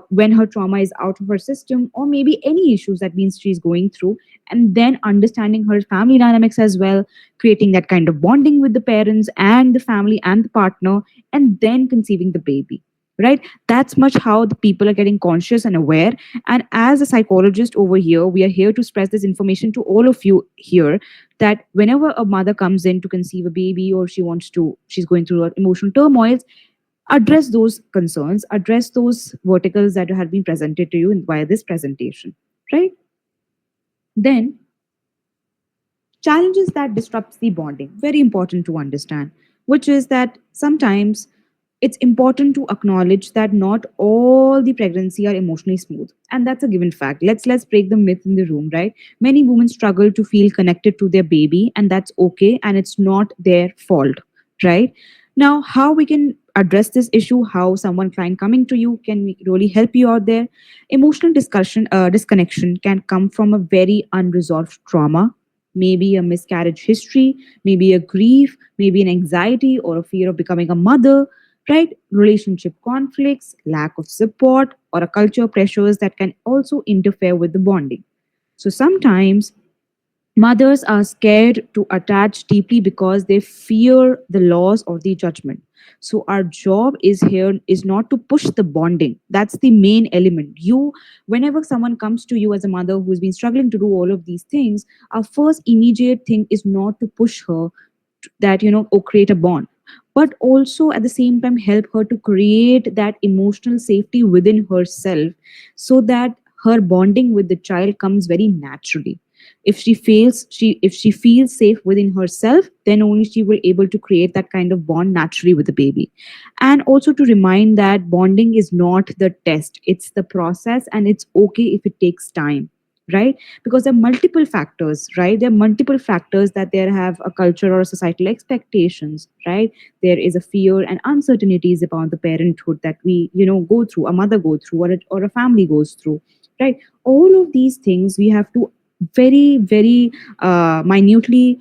when her trauma is out of her system, or maybe any issues that means she's going through, and then understanding her family dynamics as well, creating that kind of bonding with the parents and the family and the partner, and then conceiving the baby. Right? That's much how the people are getting conscious and aware. And as a psychologist over here, we are here to spread this information to all of you here, that whenever a mother comes in to conceive a baby, or she's going through emotional turmoils, address those concerns, address those verticals that have been presented to you via this presentation. Right? Then, challenges that disrupts the bonding, very important to understand, which is that sometimes it's important to acknowledge that not all the pregnancy are emotionally smooth, and that's a given fact. Let's break the myth in the room. Right? Many women struggle to feel connected to their baby, and that's okay, and it's not their fault. Right? Now, how we can address this issue, how someone client coming to you can really help you out there. Emotional disconnection can come from a very unresolved trauma, maybe a miscarriage history, maybe a grief, maybe an anxiety or a fear of becoming a mother, right? Relationship conflicts, lack of support, or a culture pressures that can also interfere with the bonding. So sometimes mothers are scared to attach deeply because they fear the loss or the judgment. So our job is here is not to push the bonding. That's the main element. Whenever someone comes to you as a mother who's been struggling to do all of these things, our first immediate thing is not to push her that, or create a bond, but also at the same time help her to create that emotional safety within herself, so that her bonding with the child comes very naturally. If she feels safe within herself, then only she will able to create that kind of bond naturally with the baby. And also to remind that bonding is not the test, it's the process, and it's okay if it takes time. Right? Because there are multiple factors, right? There are multiple factors that there have a culture or societal expectations, right? There is a fear and uncertainties about the parenthood that we, go through, a mother go through, or a family goes through, right? All of these things we have to very, very minutely,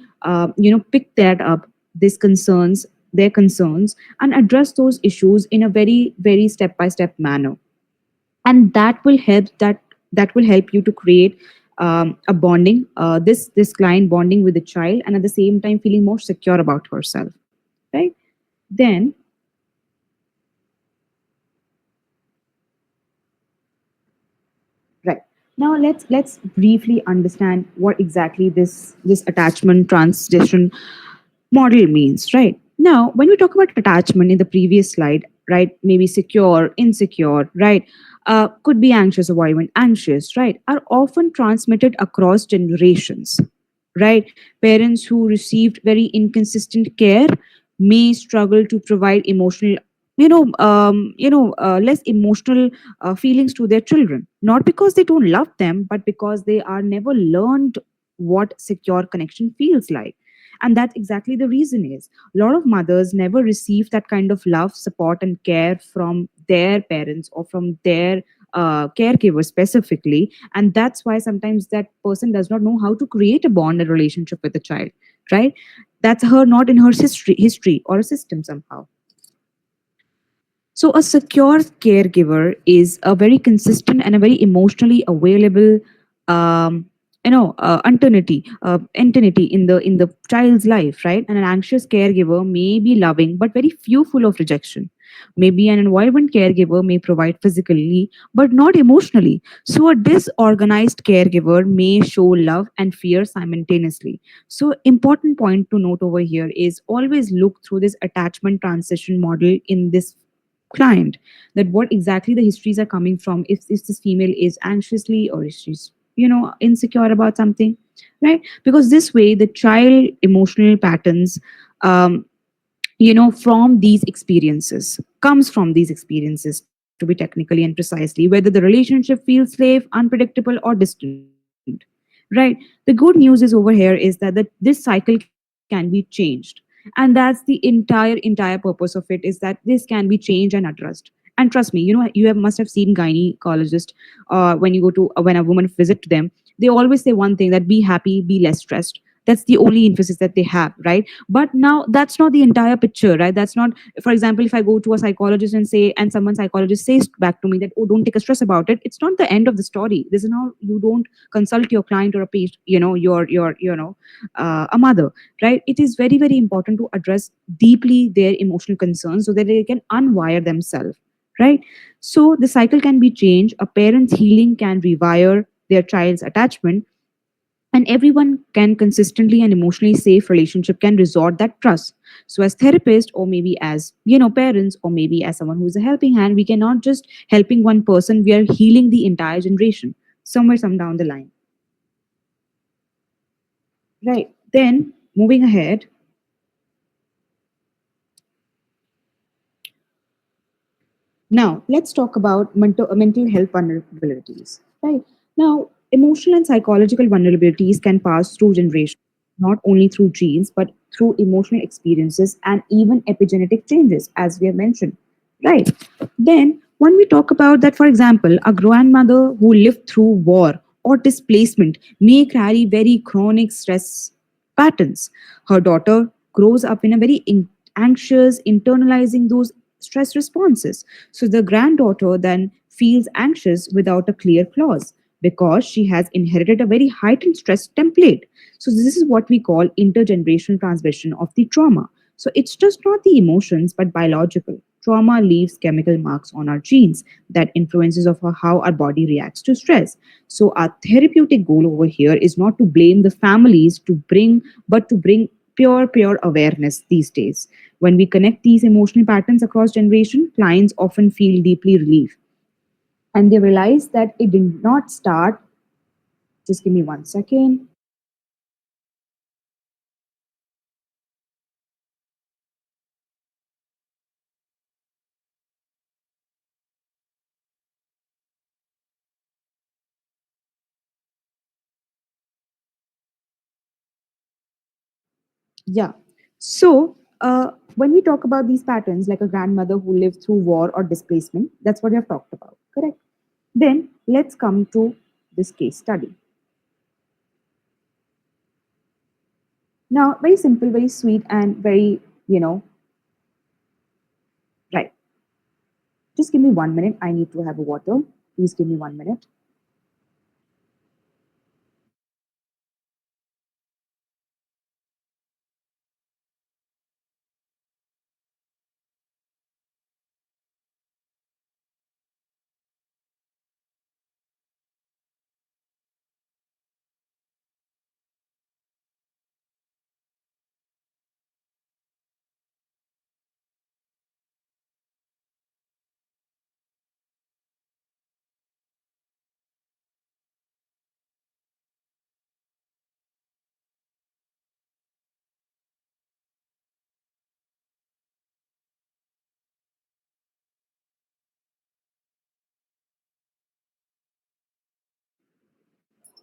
pick that up, these concerns, their concerns, and address those issues in a very, very step by step manner. And that will help you to create a bonding, this client bonding with the child, and at the same time feeling more secure about herself. Right? Then, right, now let's briefly understand what exactly this attachment transition model means. Right? Now, when we talk about attachment in the previous slide, right, maybe secure, insecure, right, could be anxious, avoidant, anxious, right, are often transmitted across generations. Right? Parents who received very inconsistent care may struggle to provide emotional, less emotional feelings to their children, not because they don't love them, but because they are never learned what secure connection feels like. And that's exactly the reason is a lot of mothers never receive that kind of love, support, and care from their parents or from their caregivers specifically. And that's why sometimes that person does not know how to create a bond, a relationship with the child. Right? That's her not in her history or a system somehow. So, a secure caregiver is a very consistent and a very emotionally available, entity in the child's life, right? And an anxious caregiver may be loving but very fearful of rejection. Maybe an avoidant caregiver may provide physically but not emotionally. So, a disorganized caregiver may show love and fear simultaneously. So, important point to note over here is always look through this attachment transition model in this client, that what exactly the histories are coming from, if this female is anxiously or if she's insecure about something. Right? Because this way the child emotional patterns, um, from these experiences, comes from these experiences, to be technically and precisely, whether the relationship feels safe, unpredictable, or distant. Right? The good news is over here is that this cycle can be changed, and that's the entire purpose of it, is that this can be changed and addressed. And trust me, you must have seen gynecologist when you go to when a woman visit them. They always say one thing, that be happy, be less stressed. That's the only emphasis that they have, right? But now that's not the entire picture, right? That's not, for example, if I go to a psychologist and say, and someone psychologist says back to me that, oh, don't take a stress about it, it's not the end of the story. This is how you don't consult your client or a patient, your a mother, right? It is very, very important to address deeply their emotional concerns so that they can unwire themselves, right? So the cycle can be changed. A parent's healing can rewire their child's attachment, and everyone can consistently and emotionally safe relationship can resort that trust. So as therapists, or maybe as parents, or maybe as someone who is a helping hand, we cannot just helping one person, we are healing the entire generation somewhere some down the line, right? Then moving ahead, now let's talk about mental health vulnerabilities, right? Now, emotional and psychological vulnerabilities can pass through generations, not only through genes, but through emotional experiences and even epigenetic changes, as we have mentioned, right? Then, when we talk about that, for example, a grandmother who lived through war or displacement may carry very chronic stress patterns. Her daughter grows up in a very anxious, internalizing those stress responses. So the granddaughter then feels anxious without a clear cause because she has inherited a very heightened stress template. So this is what we call intergenerational transmission of the trauma. So it's just not the emotions but biological. Trauma leaves chemical marks on our genes that influences of how our body reacts to stress. So our therapeutic goal over here is not to blame the families to bring, but to bring pure awareness these days. When we connect these emotional patterns across generation, clients often feel deeply relief, and they realize that it did not start. Just give me 1 second. Yeah. So, when we talk about these patterns, like a grandmother who lived through war or displacement, that's what we have talked about, correct? Then let's come to this case study. Now, very simple, very sweet, and very, right. Just give me 1 minute. I need to have a water. Please give me 1 minute.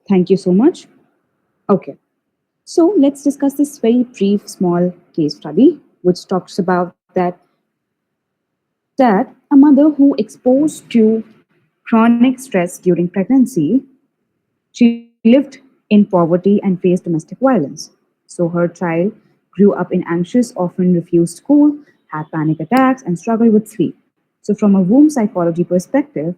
Thank you so much. Okay. So let's discuss this very brief, small case study, which talks about that a mother who exposed to chronic stress during pregnancy, she lived in poverty and faced domestic violence. So her child grew up in anxious, often refused school, had panic attacks, and struggled with sleep. So from a womb psychology perspective,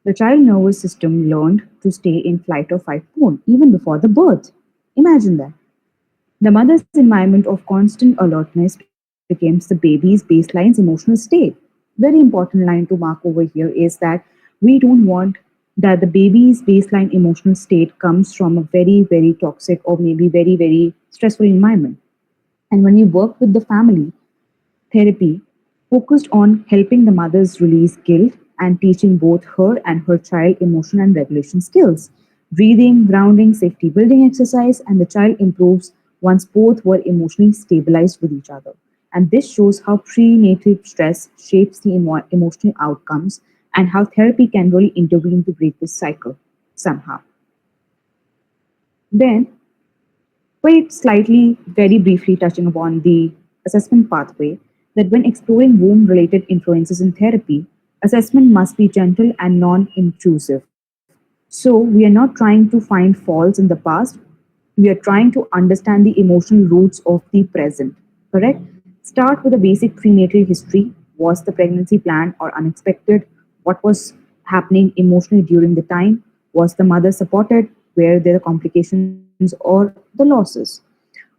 the child nervous system learned to stay in flight or fight mode even before the birth. Imagine that. The mother's environment of constant alertness becomes the baby's baseline emotional state. Very important line to mark over here is that we don't want that the baby's baseline emotional state comes from a very, very toxic or maybe very, very stressful environment. And when you work with the family, therapy focused on helping the mothers release guilt and teaching both her and her child emotion and regulation skills. Breathing, grounding, safety building exercise, and the child improves once both were emotionally stabilized with each other. And this shows how prenatal stress shapes the emotional outcomes and how therapy can really intervene to break this cycle somehow. Then quite slightly, very briefly touching upon the assessment pathway, that when exploring womb related influences in therapy, assessment must be gentle and non intrusive. So we are not trying to find faults in the past. We are trying to understand the emotional roots of the present. Correct? Start with a basic prenatal history. Was the pregnancy planned or unexpected? What was happening emotionally during the time? Was the mother supported? Were there complications or the losses?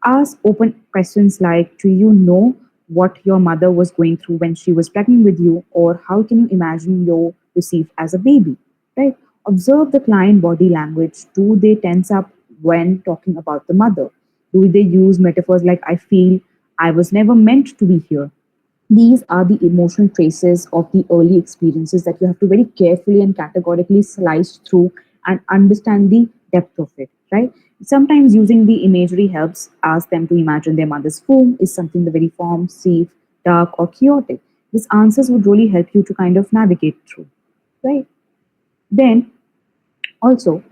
Ask open questions like, do you know what your mother was going through when she was pregnant with you, or how can you imagine you received as a baby? Right? Observe the client body language. Do they tense up when talking about the mother? Do they use metaphors like, I feel I was never meant to be here? These are the emotional traces of the early experiences that you have to very carefully and categorically slice through and understand the depth of it, right? Sometimes using the imagery helps. Ask them to imagine their mother's womb is something the very form, safe, dark, or chaotic. These answers would really help you to kind of navigate through, right? Then also,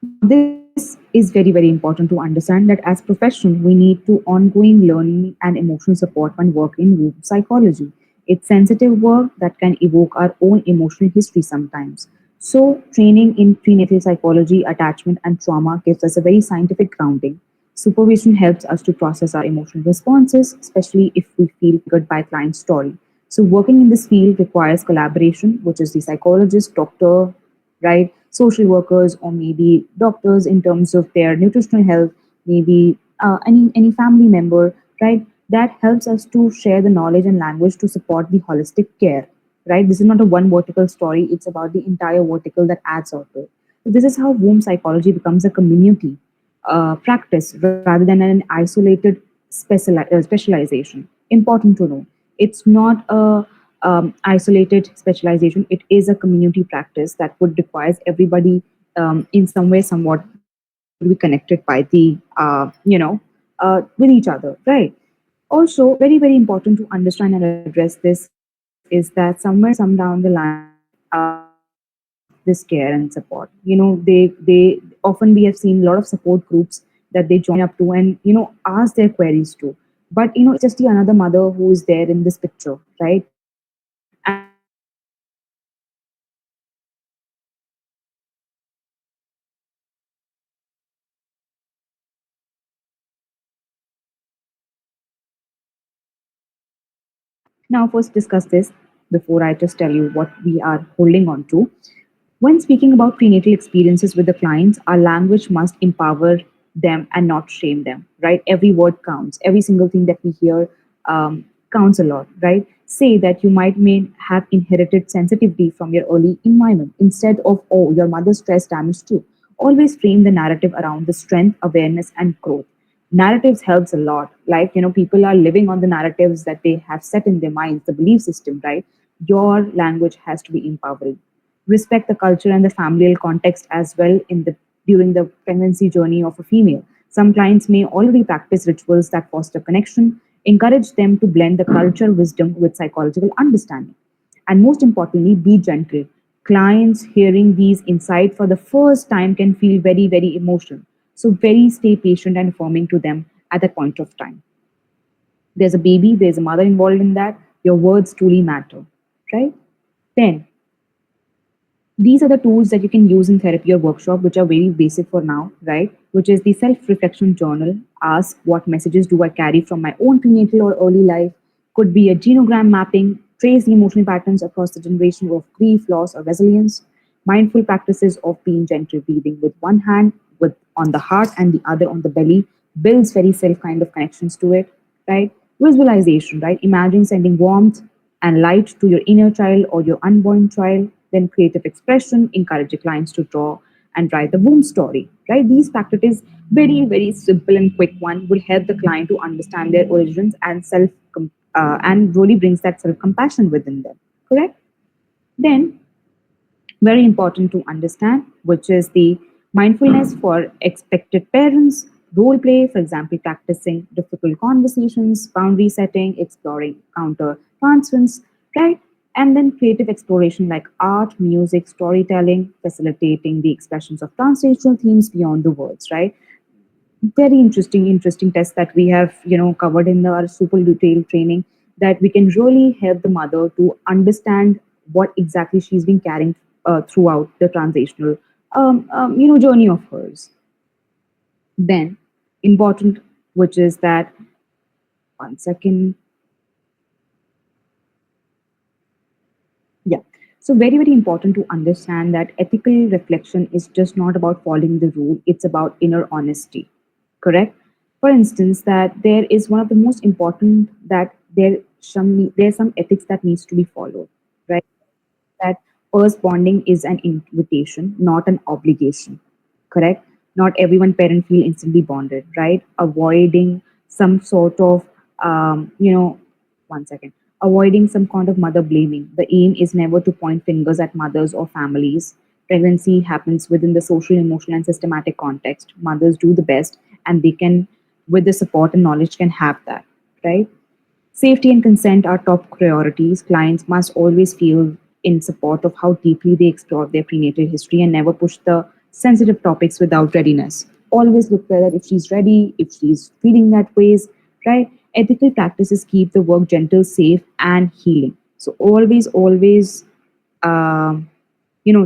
now, this is very, very important to understand that as profession, we need to ongoing learning and emotional support when work in group psychology. It's sensitive work that can evoke our own emotional history sometimes. So, training in prenatal psychology, attachment, and trauma gives us a very scientific grounding. Supervision helps us to process our emotional responses, especially if we feel triggered by a client's story. So, working in this field requires collaboration, which is the psychologist, doctor, right? Social workers or maybe doctors in terms of their nutritional health, maybe any family member, right? That helps us to share the knowledge and language to support the holistic care, right? This is not a one vertical story; it's about the entire vertical that adds on to it. So this is how womb psychology becomes a community practice rather than an isolated specialization. Important to know. It's not a isolated specialization. It is a community practice that would require everybody in some way, somewhat would be connected by the, with each other, right? Also, very, very important to understand and address this is that somewhere, some down the line, clients lost this care and support. They often, we have seen a lot of support groups that they join up to and ask their queries to. But it's just the another mother who is there in this picture, right? And sometimes now first discuss this before I just tell you what we are holding on to. When speaking about prenatal experiences with the clients, our language must empower them and not shame them, right? Every word counts. Every single thing that we hear counts a lot, right? Say that you might may have inherited sensitivity from your early environment instead of, oh, your mother's stress damage too. Always frame the narrative around the strength, awareness, and growth. Narratives helps a lot. Like, people are living on the narratives that they have set in their minds, the belief system, right? Your language has to be empowering. Respect the culture and the familial context as well in the during the pregnancy journey of a female. Some clients may already practice rituals that foster connection. Encourage them to blend the culture wisdom with psychological understanding. And most importantly, be gentle. Clients hearing these insights for the first time can feel very, very emotional. So very stay patient and affirming to them at that point of time. There's a baby, there's a mother involved in that. Your words truly matter, right? Then these are the tools that you can use in therapy or workshop, which are very basic for now, right? Which is the self-reflection journal. Ask, what messages do I carry from my own prenatal or early life? Could be a genogram mapping. Trace the emotional patterns across the generation of grief, loss, or resilience. Mindful practices of being gentle, breathing with one hand with on the heart and the other on the belly builds very self kind of connections to it, right? Visualization, right? Imagine sending warmth and light to your inner child or your unborn child. Then creative expression, encourage your clients to draw and write the womb story, right? These practices, very, very simple and quick one, will help the client to understand their origins and and really brings that self compassion within them, correct? Then very important to understand, which is the mindfulness for expected parents, role play, for example, practicing difficult conversations, boundary setting, exploring counter transference, right? And then creative exploration like art, music, storytelling, facilitating the expressions of translational themes beyond the words, right? Very interesting tests that we have covered in our super detailed training, that we can really help the mother to understand what exactly she's been carrying throughout the transitional journey of hers. Then, important, which is that, one second, yeah. So, very, very important to understand that ethical reflection is just not about following the rule, it's about inner honesty. Correct? For instance, that there is one of the most important that there's some ethics that needs to be followed, right? That first bonding is an invitation, not an obligation. Correct? Not everyone parent feel instantly bonded, right? Avoiding some sort of, one second, avoiding some kind of mother blaming. The aim is never to point fingers at mothers or families. Pregnancy happens within the social, emotional, and systematic context. Mothers do the best, and they can, with the support and knowledge, can have that, right? Safety and consent are top priorities. Clients must always feel in support of how deeply they explore their prenatal history and never push the sensitive topics without readiness. Always look whether if she's ready, if she's feeling that ways, right? Ethical practices keep the work gentle, safe, and healing. So always, um,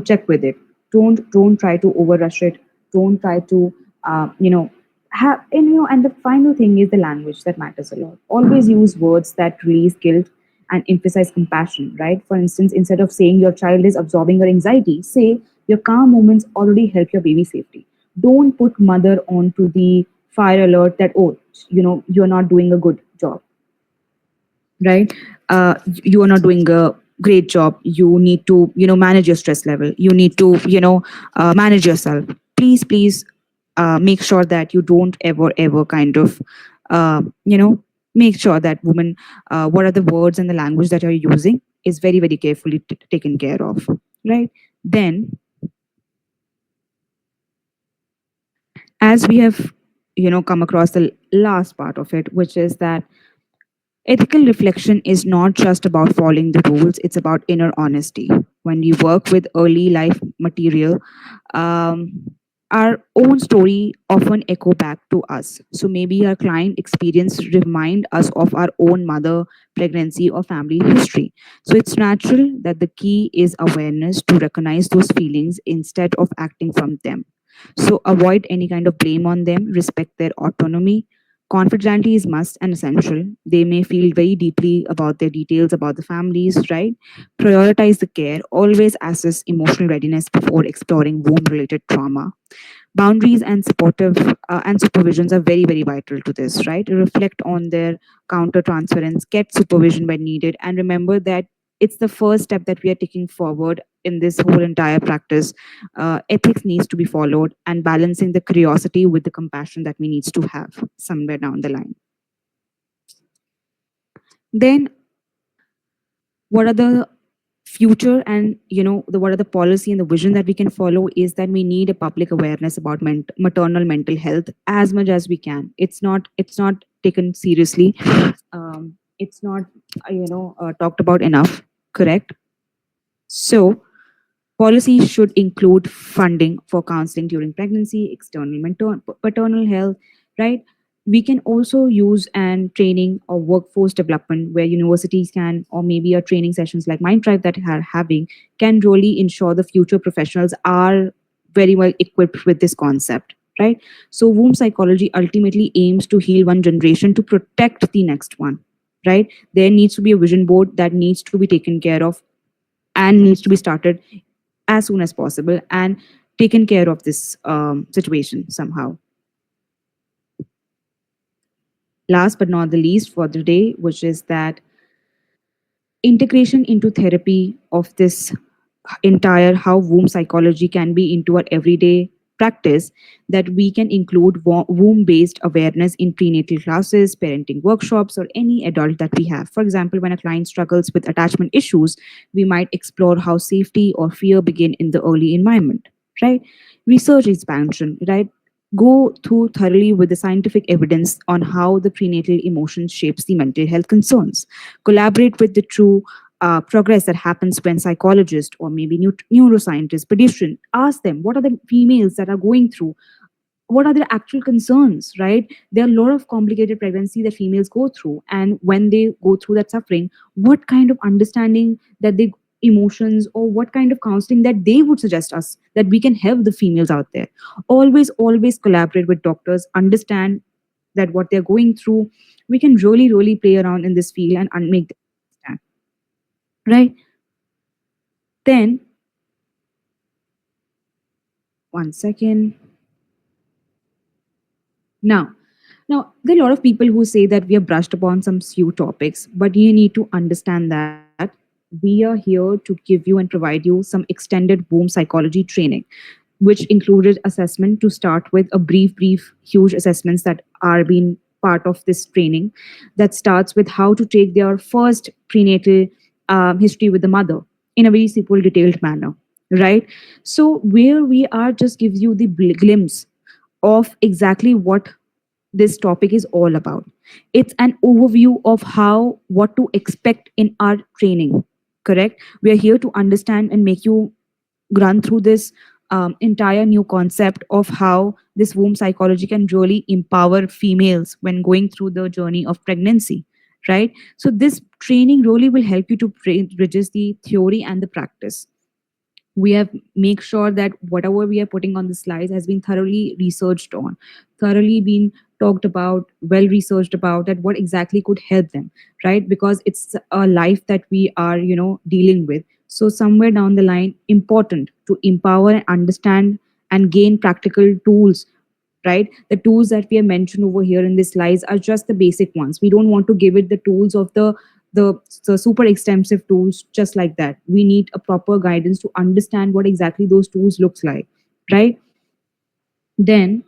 check with it. Don't try to overrush it. Don't try to have, and the final thing is the language that matters a lot. Always use words that release guilt and emphasize compassion, right? For instance, instead of saying your child is absorbing your anxiety, say your calm moments already help your baby safety. Don't put mother onto the fire alert that, oh, you're not doing a good job, right? You are not doing a great job. You need to manage your stress level. You need to manage yourself. Please make sure that you don't ever kind of uh, you know make sure that woman, what are the words and the language that you're using is very, very carefully taken care of, right? Then, as we have come across the last part of it, which is that ethical reflection is not just about following the rules, it's about inner honesty. When we work with early life material, um, our own story often echo back to us. So maybe our client experience remind us of our own mother, pregnancy, or family history. So it's natural that the key is awareness to recognize those feelings instead of acting from them. So avoid any kind of blame on them, respect their autonomy. Confidentiality is must and essential. They may feel very deeply about their details about the families, right? Prioritize the care. Always assess emotional readiness before exploring womb related trauma. Boundaries and supportive and supervisions are very, very vital to this, right? Reflect on their counter transference, get supervision when needed, and remember that it's the first step that we are taking forward in this whole entire practice. Ethics needs to be followed, and balancing the curiosity with the compassion that we needs to have somewhere down the line. Then, what are the future, and what are the policy and the vision that we can follow is that we need a public awareness about maternal mental health as much as we can. It's not taken seriously. It's not talked about enough. Correct. So policies should include funding for counseling during pregnancy, external paternal health, right? We can also use and training or workforce development where universities can, or maybe a training sessions like MindTribe that are having, can really ensure the future professionals are very well equipped with this concept, right? So womb psychology ultimately aims to heal one generation to protect the next one, right? There needs to be a vision board that needs to be taken care of and needs to be started as soon as possible and taken care of this situation somehow. Last but not the least for the day, which is that integration into therapy of this entire how womb psychology can be into our everyday practice, that we can include womb based awareness in prenatal classes, parenting workshops, or any adult that we have. For example, when a client struggles with attachment issues, we might explore how safety or fear begin in the early environment, right? Research expansion, right? Go through thoroughly with the scientific evidence on how the prenatal emotion shapes the mental health concerns. Collaborate with the true progress that happens when psychologists or maybe neuroscientists, pediatricians, ask them what are the females that are going through, what are their actual concerns, right? There are a lot of complicated pregnancy that females go through, and when they go through that suffering, what kind of understanding that they emotions, or what kind of counseling that they would suggest us that we can help the females out there. Always collaborate with doctors, understand that what they're going through. We can really play around in this field and make them understand, right? Then, one second. Now, now there are a lot of people who say that we have brushed upon some few topics, but you need to understand that we are here to give you and provide you some extended womb psychology training, which included assessment to start with, a brief, huge assessments that are being part of this training, that starts with how to take their first prenatal history with the mother in a very simple, detailed manner, right? So where we are just gives you the glimpse of exactly what this topic is all about. It's an overview of how what to expect in our training. Correct? We are here to understand and make you run through this entire new concept of how this womb psychology can really empower females when going through the journey of pregnancy. Right? So this training really will help you to bridges the theory and the practice. We have make sure that whatever we are putting on the slides has been thoroughly researched on, thoroughly been talked about, well researched about, that what exactly could help them, right? Because it's a life that we are, dealing with. So somewhere down the line, important to empower and understand and gain practical tools, right? The tools that we have mentioned over here in this slides are just the basic ones. We don't want to give it the tools of the, the super extensive tools just like that. We need a proper guidance to understand what exactly those tools looks like, right? Then,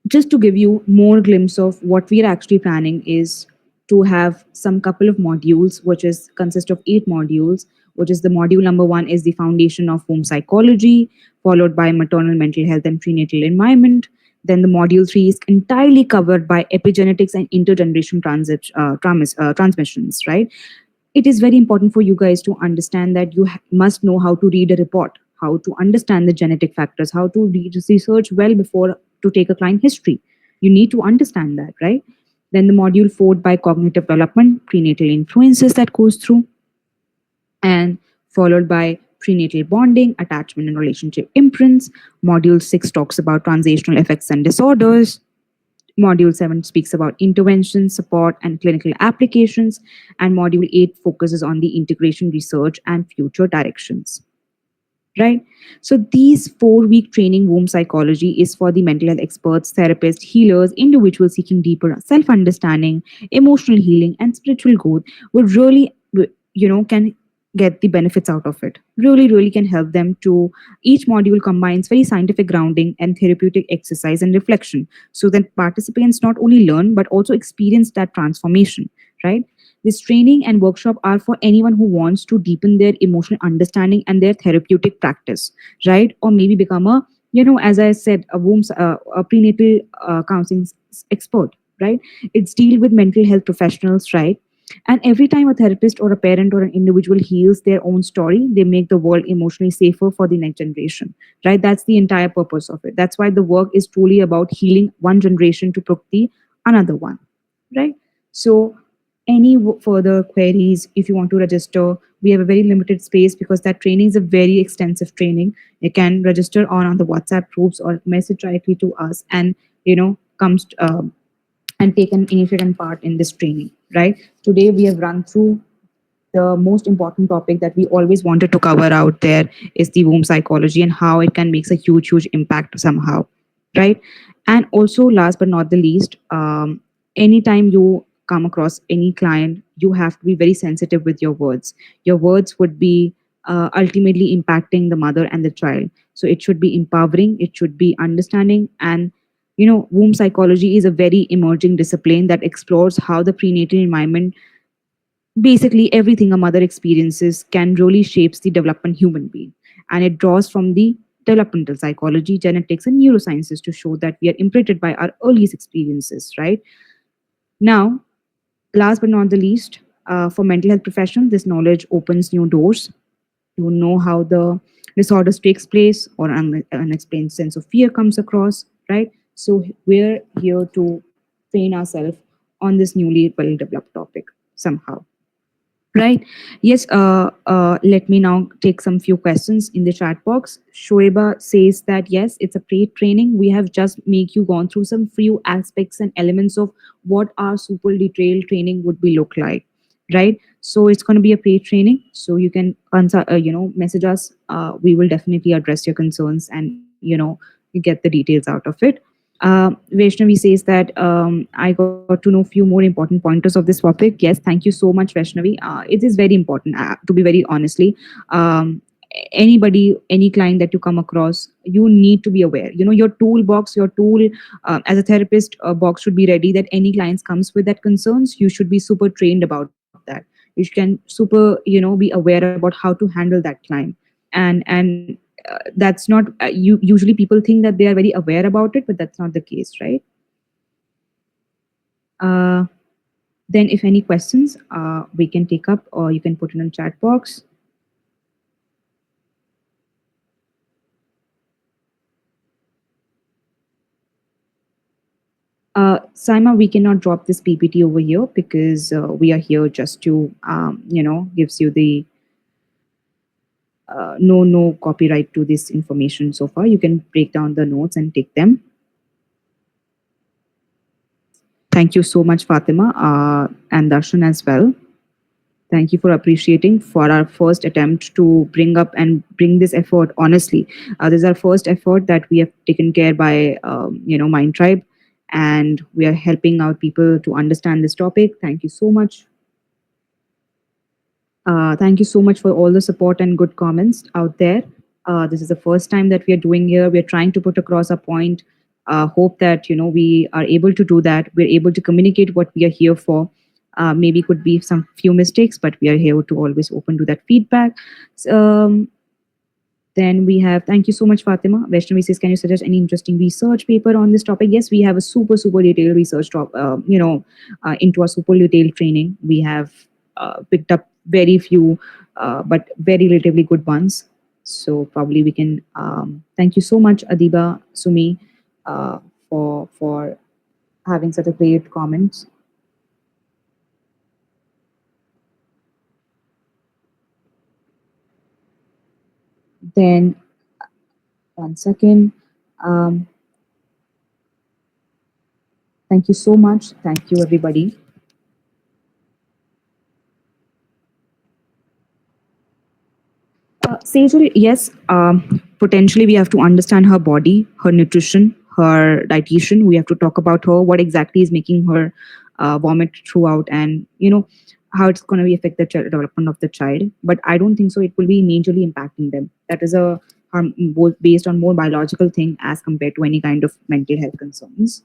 just to give you more glimpse of what we are actually planning is to have some couple of modules, which is consist of 8 modules, which is the module number 1 is the foundation of home psychology, followed by maternal mental health and prenatal environment. Then the module 3 is entirely covered by epigenetics and intergeneration transmissions, right? It is very important for you guys to understand that you must know how to read a report, how to understand the genetic factors, how to read research well before to take a client history. You need to understand that, right? Then the module 4 by cognitive development, prenatal influences that goes through, and followed by prenatal bonding, attachment and relationship imprints. Module 6 talks about transitional effects and disorders. Module 7 speaks about intervention, support, and clinical applications. And Module 8 focuses on the integration research and future directions. Right? So, these 4-week training womb psychology is for the mental health experts, therapists, healers, individuals seeking deeper self understanding, emotional healing, and spiritual growth would really, can get the benefits out of it. Really can help them to. Each module combines very scientific grounding and therapeutic exercise and reflection so that participants not only learn but also experience that transformation, right? This training and workshop are for anyone who wants to deepen their emotional understanding and their therapeutic practice, right? Or maybe become a, as I said, a prenatal counseling expert, right? It's deal with mental health professionals, right? And every time a therapist or a parent or an individual heals their own story, they make the world emotionally safer for the next generation, right? That's the entire purpose of it. That's why the work is truly about healing one generation to protect the another one, right? So, any further queries, if you want to register, we have a very limited space because that training is a very extensive training. You can register on the WhatsApp groups or message directly to us, and comes and take an initiative part in this training, right? Today we have run through the most important topic that we always wanted to cover out there is the womb psychology and how it can make a huge impact somehow, right? And also, last but not the least, anytime you come across any client, you have to be very sensitive with your words. Your words would be ultimately impacting the mother and the child. So it should be empowering, it should be understanding, and womb psychology is a very emerging discipline that explores how the prenatal environment, basically everything a mother experiences, can really shapes the development human being. And it draws from the developmental psychology, genetics, and neurosciences to show that we are imprinted by our earliest experiences, right? Now, last but not the least, for mental health professionals, this knowledge opens new doors to know how the disorders takes place or unexplained sense of fear comes across, right? So we're here to train ourselves on this newly well developed topic somehow. Right. Yes. Let me now take some few questions in the chat box. Shoeba says that yes, it's a paid training. We have just make you gone through some few aspects and elements of what our super detailed training would be look like. Right. So it's going to be a paid training. So you can message us. We will definitely address your concerns, and you get the details out of it. Vaishnavi says that I got to know few more important pointers of this topic. Yes, thank you so much, Vaishnavi. It is very important, to be very honestly. Um, Anybody, any client that you come across, you need to be aware. Your toolbox, your tool as a therapist box should be ready. That any clients comes with that concerns, you should be super trained about that. You can super be aware about how to handle that client. And that's not you usually people think that they are very aware about it, but that's not the case, right? uh, then if any questions, we can take up, or you can put it in chat box. Saima, we cannot drop this PPT over here because we are here just to gives you the no copyright to this information. So far you can break down the notes and take them. Thank you so much, Fatima, and Darshan as well. Thank you for appreciating for our first attempt to bring up and bring this effort. Honestly, this is our first effort that we have taken care by, MindTribe, and we are helping out people to understand this topic. Thank you so much. Thank you so much for all the support and good comments out there. This is the first time that we are doing here. We are trying to put across a point. Hope that we are able to do that. We're able to communicate what we are here for. Maybe could be some few mistakes, but we are here to always open to that feedback. Then we have, thank you so much, Fatima. Vaishnavi says, can you suggest any interesting research paper on this topic? Yes, we have a super detailed research into our super detailed training. We have picked up very few, but very relatively good ones. So probably we can. Thank you so much, Adiba Sumi, uh, for having such a great comments. Then one second. Um, Thank you so much. Thank you, everybody. Sejal, yes, potentially we have to understand her body, her nutrition, her dietitian. We have to talk about her, what exactly is making her vomit throughout, and how it's going to be affect the development of the child. But I don't think so. It will be majorly impacting them. That is a both based on more biological thing as compared to any kind of mental health concerns.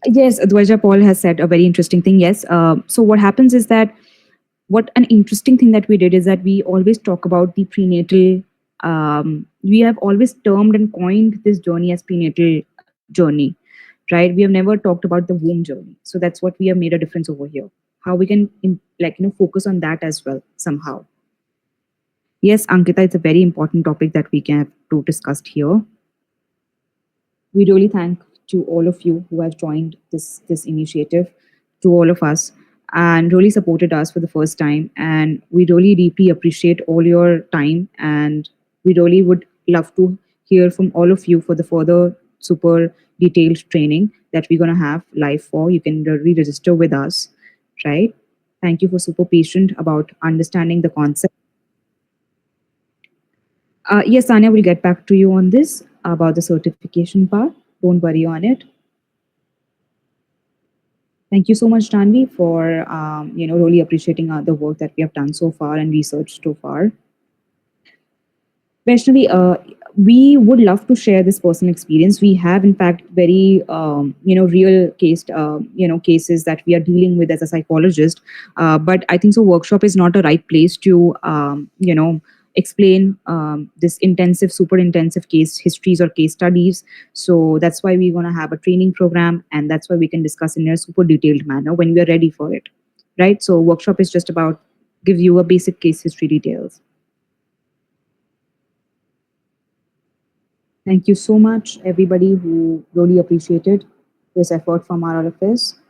Yes, Dwaja Paul has said a very interesting thing. Yes. So what happens is that what an interesting thing that we did is that we always talk about the prenatal. We have always termed and coined this journey as prenatal journey, right? We have never talked about the womb journey. So that's what we have made a difference over here. How we can focus on that as well somehow. Yes, Ankita, it's a very important topic that we can have to discuss here. We really thank to all of you who have joined this initiative, to all of us, and really supported us for the first time. And we really deeply appreciate all your time, and we really would love to hear from all of you for the further super detailed training that we're going to have live for. You can re-register with us, right? Thank you for super patient about understanding the concept. Yes, Anya will get back to you on this about the certification part. Don't worry on it. Thank you so much, Tanvi, for really appreciating the work that we have done so far and researched so far. Vaishnavi, we would love to share this personal experience. We have, in fact, very real cases that we are dealing with as a psychologist. But I think so. Workshop is not a right place to explain this intensive, super intensive case histories or case studies. So that's why we're going to have a training program, and that's why we can discuss in a super detailed manner when we are ready for it. Right. So workshop is just about give you a basic case history details. Thank you so much, everybody who really appreciated this effort from our office.